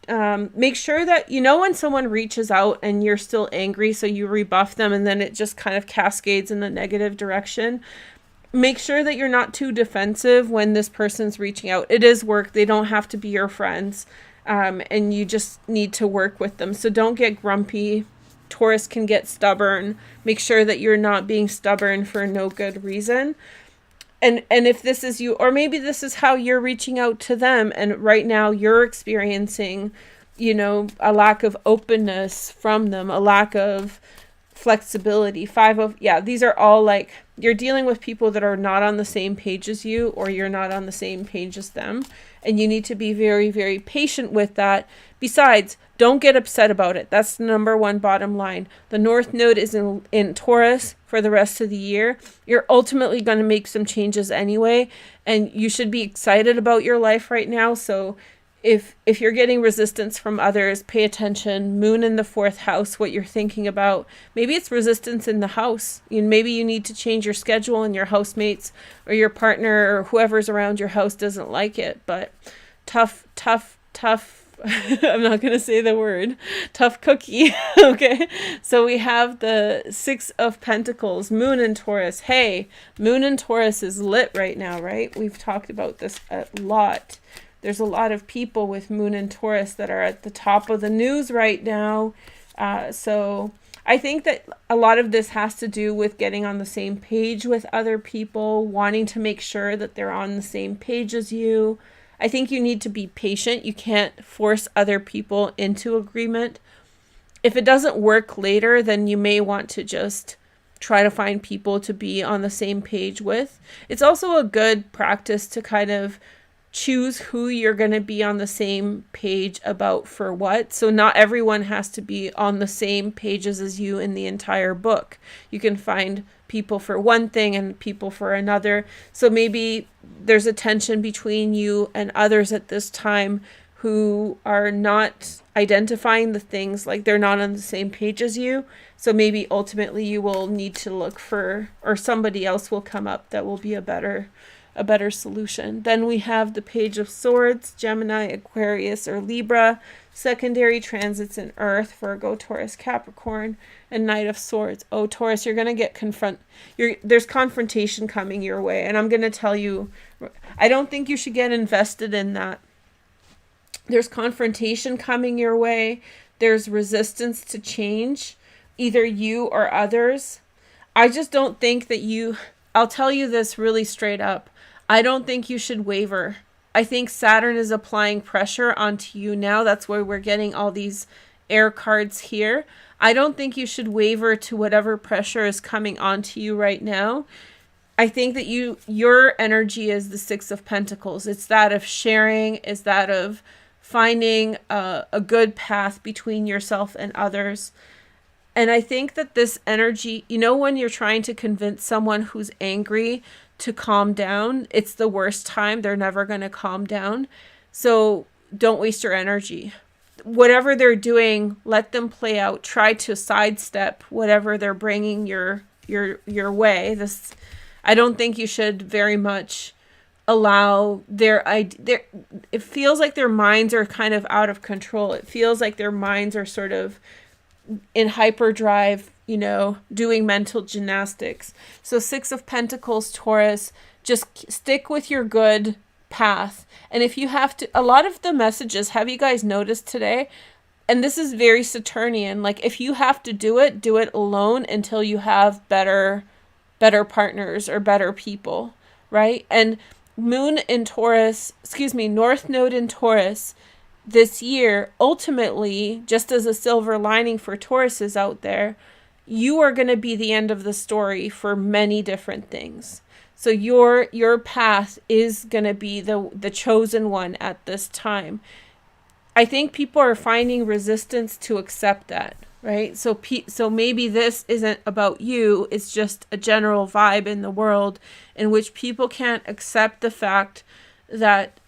Make sure that, when someone reaches out and you're still angry, so you rebuff them and then it just kind of cascades in the negative direction. Make sure that you're not too defensive when this person's reaching out. It is work. They don't have to be your friends. And you just need to work with them. So don't get grumpy. Taurus can get stubborn. Make sure that you're not being stubborn for no good reason. And if this is you, or maybe this is how you're reaching out to them, and right now you're experiencing, a lack of openness from them, a lack of flexibility. These are all like, you're dealing with people that are not on the same page as you, or you're not on the same page as them. And you need to be very, very patient with that. Besides, don't get upset about it. That's the number one bottom line. The North Node is in Taurus for the rest of the year. You're ultimately going to make some changes anyway, and you should be excited about your life right now. So if you're getting resistance from others, pay attention. Moon in the 4th house, what you're thinking about. Maybe it's resistance in the house. Maybe you need to change your schedule, and your housemates or your partner or whoever's around your house doesn't like it. But tough. I'm not going to say the word. Tough cookie. Okay. So we have the Six of Pentacles, Moon in Taurus. Hey, Moon in Taurus is lit right now, right? We've talked about this a lot. There's a lot of people with Moon in Taurus that are at the top of the news right now. So I think that a lot of this has to do with getting on the same page with other people, wanting to make sure that they're on the same page as you. I think you need to be patient. You can't force other people into agreement. If it doesn't work later, then you may want to just try to find people to be on the same page with. It's also a good practice to kind of choose who you're going to be on the same page about for what. So not everyone has to be on the same pages as you in the entire book. You can find people for one thing and people for another. So maybe there's a tension between you and others at this time who are not identifying the things, like they're not on the same page as you. So maybe ultimately you will need to look for, or somebody else will come up that will be a better solution. Then we have the Page of Swords, Gemini, Aquarius, or Libra, secondary transits in Earth, Virgo, Taurus, Capricorn, and Knight of Swords. Oh, Taurus, you're going to get there's confrontation coming your way. And I'm going to tell you, I don't think you should get invested in that. There's confrontation coming your way. There's resistance to change, either you or others. I just don't think that I'll tell you this really straight up. I don't think you should waver. I think Saturn is applying pressure onto you now. That's why we're getting all these air cards here. I don't think you should waver to whatever pressure is coming onto you right now. I think that your energy is the Six of Pentacles. It's that of sharing, it's that of finding a good path between yourself and others. And I think that this energy, when you're trying to convince someone who's angry to calm down, it's the worst time. They're never going to calm down. So don't waste your energy. Whatever they're doing, let them play out. Try to sidestep whatever they're bringing your way. I don't think you should very much allow it feels like their minds are kind of out of control. It feels like their minds are sort of in hyperdrive, doing mental gymnastics. So Six of Pentacles, Taurus, just stick with your good path. And if you have to, a lot of the messages, have you guys noticed today? And this is very Saturnian. Like, if you have to do it alone until you have better partners or better people, right? And Moon in Taurus, North Node in Taurus this year, ultimately, just as a silver lining for Tauruses out there, you are going to be the end of the story for many different things. So your path is going to be the chosen one at this time. I think people are finding resistance to accept that, right? So maybe this isn't about you. It's just a general vibe in the world in which people can't accept the fact that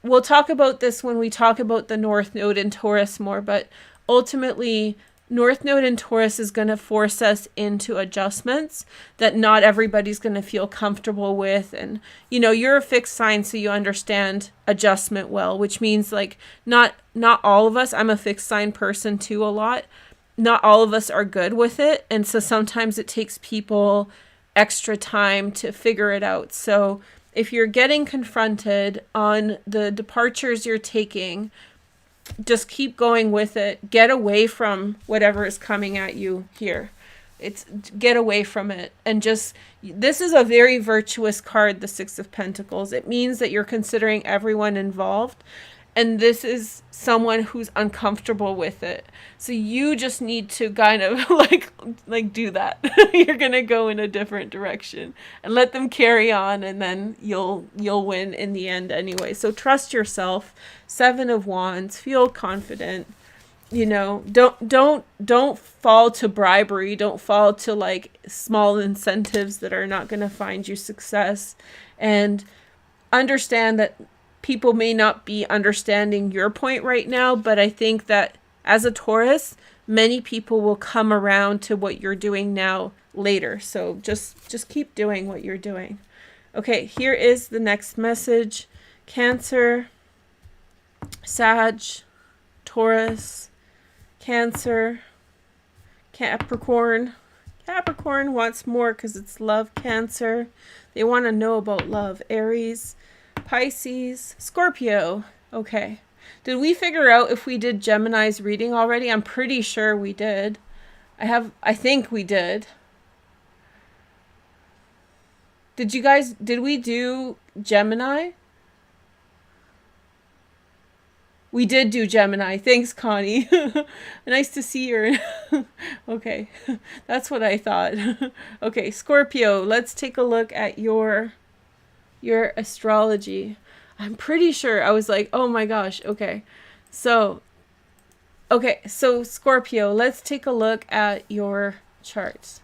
we'll talk about this when we talk about the North Node in Taurus more, but ultimately North Node in Taurus is going to force us into adjustments that not everybody's going to feel comfortable with. And, you're a fixed sign, so you understand adjustment well, which means like not all of us, I'm a fixed sign person too a lot. Not all of us are good with it. And so sometimes it takes people extra time to figure it out. So if you're getting confronted on the departures you're taking, just keep going with it. Get away from whatever is coming at you here. Get away from it. And this is a very virtuous card, the Six of Pentacles. It means that you're considering everyone involved. And this is someone who's uncomfortable with it. So you just need to kind of like do that. You're going to go in a different direction and let them carry on, and then you'll win in the end anyway. So trust yourself. 7 of Wands, feel confident. Don't fall to bribery. Don't fall to like small incentives that are not going to find you success. And understand that people may not be understanding your point right now, but I think that as a Taurus, many people will come around to what you're doing now later. So just keep doing what you're doing. Okay, here is the next message. Cancer, Sag, Taurus, Cancer, Capricorn. Capricorn wants more because it's love. Cancer, they want to know about love. Aries, Pisces, Scorpio. Okay. Did we figure out if we did Gemini's reading already? I'm pretty sure we did. I think we did. Did we do Gemini? We did do Gemini. Thanks, Connie. Nice to see you. Okay. That's what I thought. Okay, Scorpio, let's take a look at your astrology. I'm pretty sure I was like, oh my gosh. Okay. So Scorpio, let's take a look at your charts.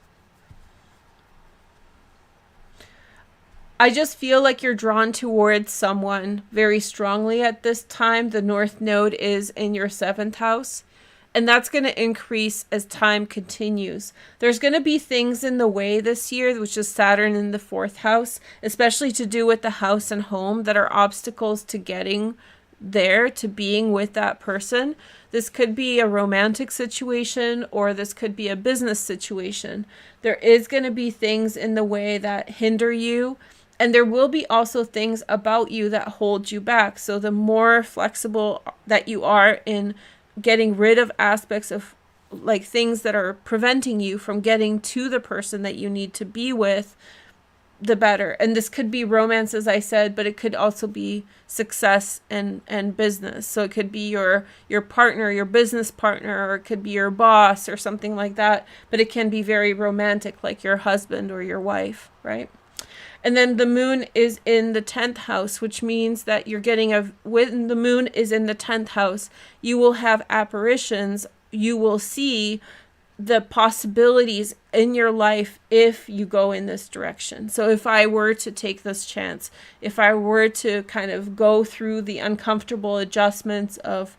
I just feel like you're drawn towards someone very strongly at this time. The North Node is in your 7th house. And that's going to increase as time continues. There's going to be things in the way this year, which is Saturn in the 4th house, especially to do with the house and home, that are obstacles to getting there, to being with that person. This could be a romantic situation, or this could be a business situation. There is going to be things in the way that hinder you. And there will be also things about you that hold you back. So the more flexible that you are in getting rid of aspects of like things that are preventing you from getting to the person that you need to be with, the better. And this could be romance, as I said, but it could also be success and business. So it could be your partner, your business partner, or it could be your boss or something like that. But it can be very romantic, like your husband or your wife, right? And then the moon is in the 10th house, which means that you're getting when the moon is in the 10th house, you will have apparitions. You will see the possibilities in your life if you go in this direction. So if I were to take this chance, if I were to kind of go through the uncomfortable adjustments of,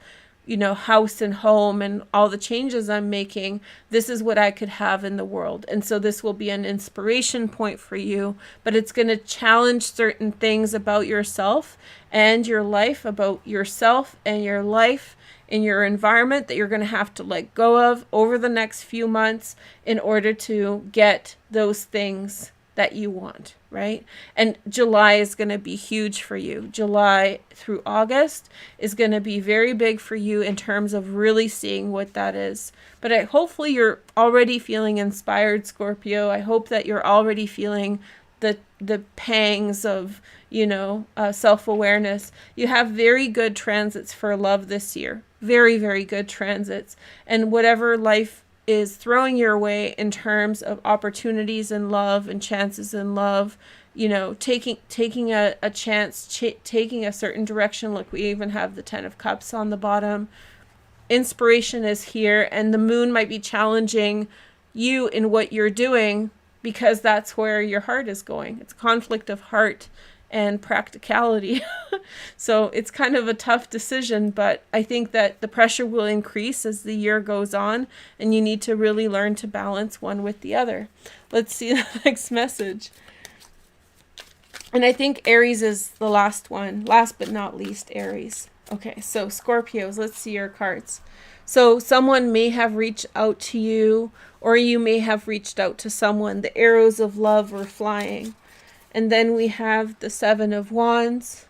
house and home and all the changes I'm making, this is what I could have in the world. And so this will be an inspiration point for you, but it's going to challenge certain things about yourself and your life, about yourself and your life in your environment that you're going to have to let go of over the next few months in order to get those things that you want, right? And July is going to be huge for you. July through August is going to be very big for you in terms of really seeing what that is. But hopefully you're already feeling inspired, Scorpio. I hope that you're already feeling the pangs of, self-awareness. You have very good transits for love this year. Very, very good transits. And whatever life is throwing your way in terms of opportunities in love and chances in love, taking a chance, taking a certain direction. Look, we even have the 10 of Cups on the bottom. Inspiration is here, and the moon might be challenging you in what you're doing, because that's where your heart is going. It's conflict of heart and practicality. So it's kind of a tough decision, but I think that the pressure will increase as the year goes on, and you need to really learn to balance one with the other. Let's see the next message. And I think Aries is the last one. Last but not least, Aries. Okay, so Scorpios, let's see your cards. So someone may have reached out to you, or you may have reached out to someone. The arrows of love were flying. And then we have the 7 of Wands.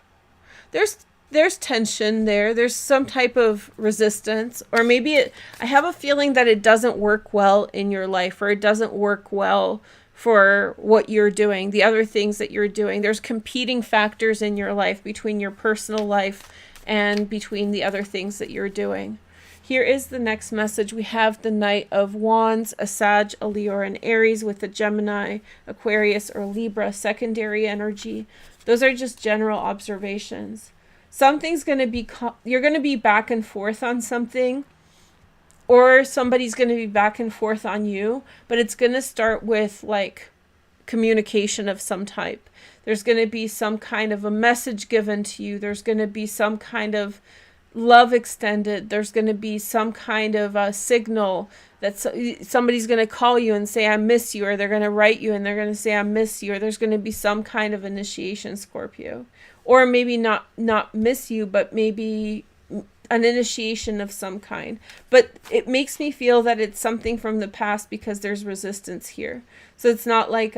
There's tension there. There's some type of resistance, or maybe I have a feeling that it doesn't work well in your life, or it doesn't work well for what you're doing, the other things that you're doing. There's competing factors in your life between your personal life and between the other things that you're doing. Here is the next message. We have the Knight of Wands, a Sag, a Leo, or an Aries with a Gemini, Aquarius, or Libra secondary energy. Those are just general observations. Something's going to be, you're going to be back and forth on something, or somebody's going to be back and forth on you, but it's going to start with like communication of some type. There's going to be some kind of a message given to you. There's going to be some kind of love extended. There's going to be some kind of a signal that somebody's going to call you and say, I miss you, or they're going to write you and they're going to say, I miss you, or there's going to be some kind of initiation, Scorpio. Or maybe not miss you, but maybe an initiation of some kind. But it makes me feel that it's something from the past, because there's resistance here. So it's not like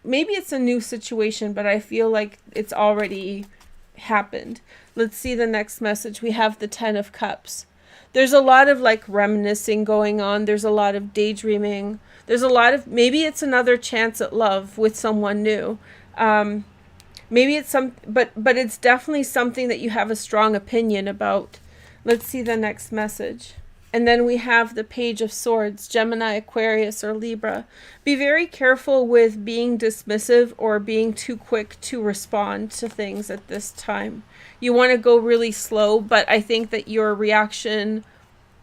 maybe it's a new situation, but I feel like it's already happened. Let's see the next message. We have the 10 of Cups. There's a lot of like reminiscing going on. There's a lot of daydreaming. There's a lot of, maybe it's another chance at love with someone new. Maybe it's but it's definitely something that you have a strong opinion about. Let's see the next message. And then we have the Page of Swords, Gemini, Aquarius, or Libra. Be very careful with being dismissive or being too quick to respond to things at this time. You want to go really slow, but I think that your reaction,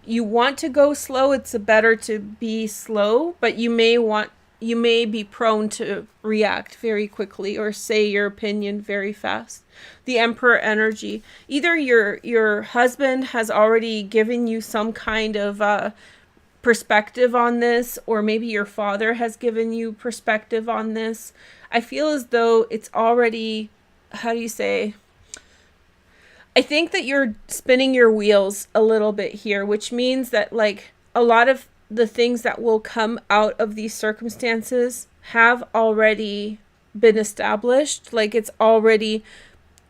you want to go slow. It's better to be slow, but you may be prone to react very quickly or say your opinion very fast. The Emperor energy. Either your husband has already given you some kind of perspective on this, or maybe your father has given you perspective on this. I feel as though it's already, how do you say? I think that you're spinning your wheels a little bit here, which means that like a lot of the things that will come out of these circumstances have already been established. Like it's already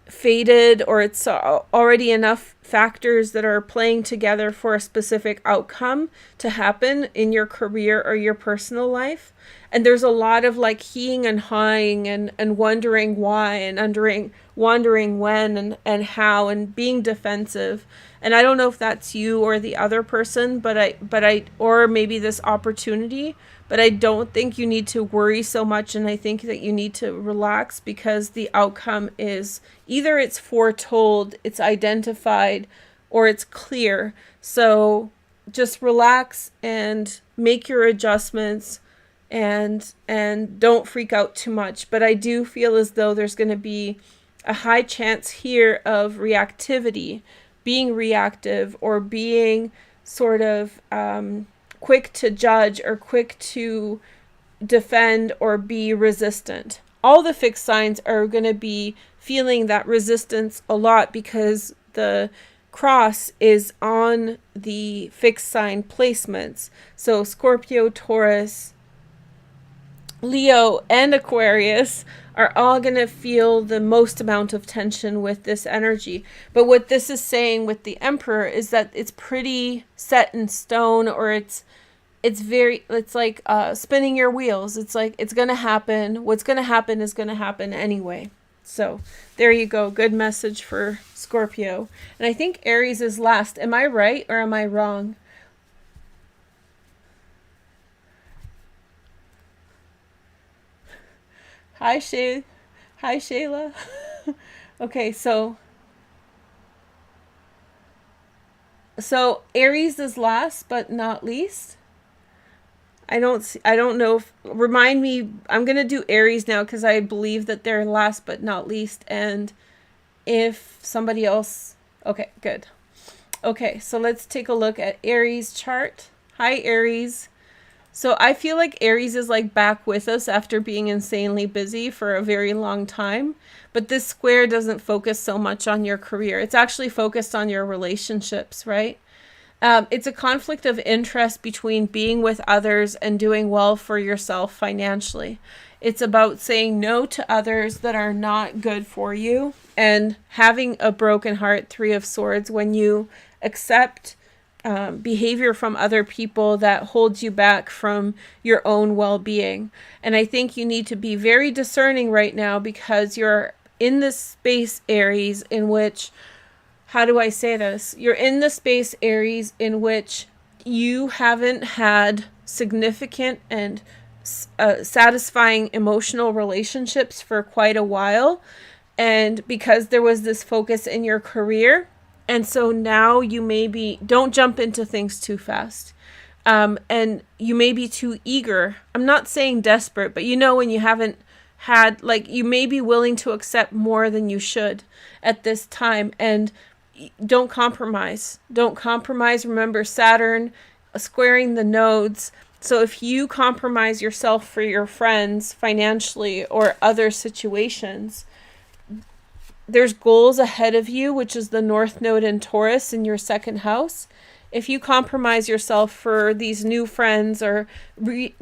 faded, or it's already enough factors that are playing together for a specific outcome to happen in your career or your personal life. And there's a lot of like heeing and hawing and wondering why, and wondering when and how, and being defensive. And I don't know if that's you or the other person, but I or maybe this opportunity, but I don't think you need to worry so much. And I think that you need to relax, because the outcome is either it's foretold, it's identified, or it's clear. So just relax and make your adjustments, and don't freak out too much. But I do feel as though there's going to be a high chance here of reactivity, being reactive, or being sort of quick to judge, or quick to defend, or be resistant. All the fixed signs are going to be feeling that resistance a lot, because the cross is on the fixed sign placements. So Scorpio, Taurus, Leo and Aquarius are all going to feel the most amount of tension with this energy. But what this is saying with the Emperor is that it's pretty set in stone, or it's like spinning your wheels. It's like it's going to happen. What's going to happen is going to happen anyway. So there you go. Good message for Scorpio. And I think Aries is last. Am I right or am I wrong? Hi, Hi, Shayla. Okay, so Aries is last but not least. I don't know if, remind me, I'm going to do Aries now because I believe that they're last but not least, and if somebody else, okay, good. Okay, so let's take a look at Aries chart. Hi, Aries. So I feel like Aries is like back with us after being insanely busy for a very long time. But this square doesn't focus so much on your career. It's actually focused on your relationships, right? It's a conflict of interest between being with others and doing well for yourself financially. It's about saying no to others that are not good for you and having a broken heart, Three of Swords, when you accept behavior from other people that holds you back from your own well-being. And I think you need to be very discerning right now because you're in this space, Aries, in which, how do I say this? You're in the space, Aries, in which you haven't had significant and satisfying emotional relationships for quite a while. And because there was this focus in your career, and so now you maybe don't jump into things too fast. And you may be too eager. I'm not saying desperate, but you know, when you haven't had, like, you may be willing to accept more than you should at this time. And don't compromise. Don't compromise. Remember, Saturn squaring the nodes. So if you compromise yourself for your friends financially or other situations, there's goals ahead of you, which is the North Node in Taurus in your second house. If you compromise yourself for these new friends or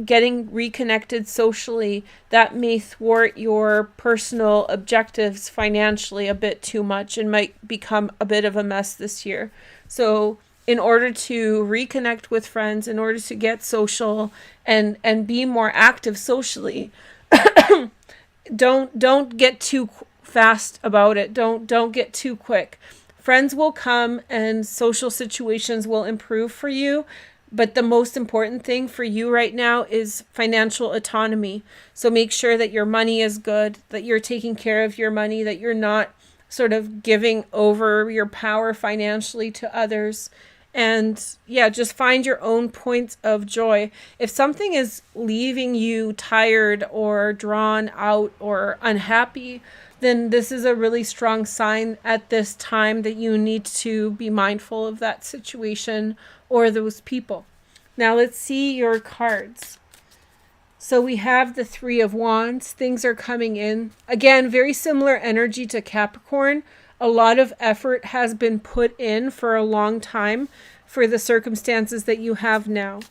getting reconnected socially, that may thwart your personal objectives financially a bit too much and might become a bit of a mess this year. So in order to reconnect with friends, in order to get social and be more active socially, don't get too fast about it. Don't get too quick. Friends will come and social situations will improve for you, but the most important thing for you right now is financial autonomy. So make sure that your money is good, that you're taking care of your money, that you're not sort of giving over your power financially to others. And yeah, just find your own points of joy. If something is leaving you tired or drawn out or unhappy, then this is a really strong sign at this time that you need to be mindful of that situation or those people. Now let's see your cards. So we have the Three of Wands. Things are coming in. Again, very similar energy to Capricorn. A lot of effort has been put in for a long time for the circumstances that you have now.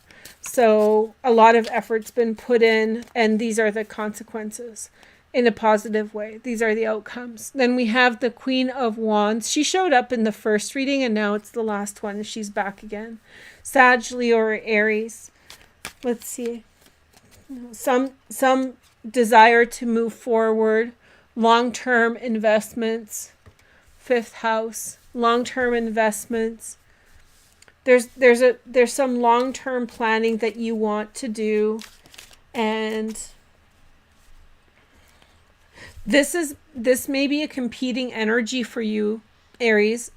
So a lot of effort's been put in, and these are the consequences. In a positive way. These are the outcomes. Then we have the Queen of Wands. She showed up in the first reading and now it's the last one. She's back again. Sag, Leo, or Aries. Let's see. Some desire to move forward. Long-term investments. Fifth house. Long-term investments. There's some long-term planning that you want to do, and this may be a competing energy for you, Aries.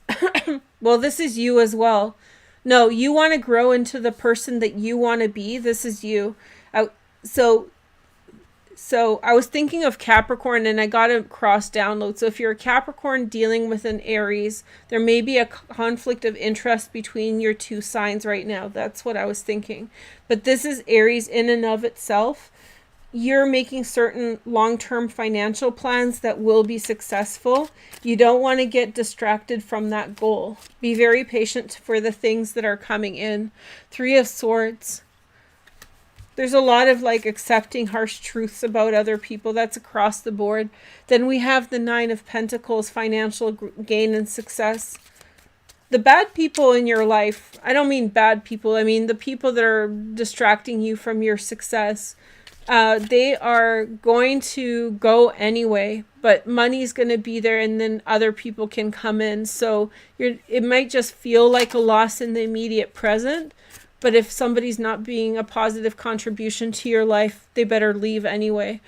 Well, this is you as well. No, you want to grow into the person that you want to be. This is you. So I was thinking of Capricorn and I got a cross download. So if you're a Capricorn dealing with an Aries, there may be a conflict of interest between your two signs right now. That's what I was thinking. But this is Aries in and of itself. You're making certain long-term financial plans that will be successful. You don't want to get distracted from that goal. Be very patient for the things that are coming in. Three of Swords. There's a lot of like accepting harsh truths about other people. That's across the board. Then we have the Nine of Pentacles, financial gain and success. The bad people in your life, I don't mean bad people, I mean the people that are distracting you from your success. They are going to go anyway, but money's going to be there, and then other people can come in. So it might just feel like a loss in the immediate present, but if somebody's not being a positive contribution to your life, they better leave anyway.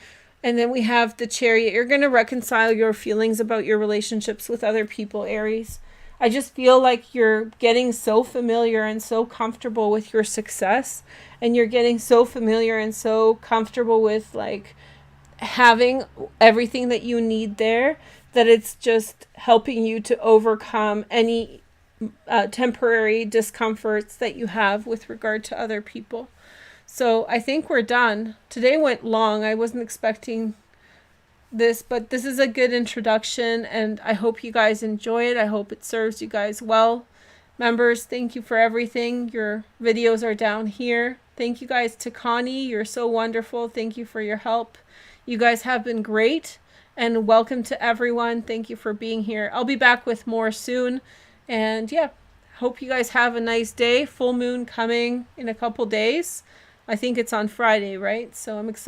And then we have the Chariot. You're going to reconcile your feelings about your relationships with other people, Aries. I just feel like you're getting so familiar and so comfortable with your success, and you're getting so familiar and so comfortable with like having everything that you need there, that it's just helping you to overcome any temporary discomforts that you have with regard to other people. So I think we're done. Today went long. I wasn't expecting this, but this is a good introduction, and I hope you guys enjoy it. I hope it serves you guys well. Members, thank you for everything. Your videos are down here. Thank you guys to Connie. You're so wonderful. Thank you for your help. You guys have been great, and welcome to everyone. Thank you for being here. I'll be back with more soon, and yeah, hope you guys have a nice day. Full moon coming in a couple days. I think it's on Friday, right? So I'm excited.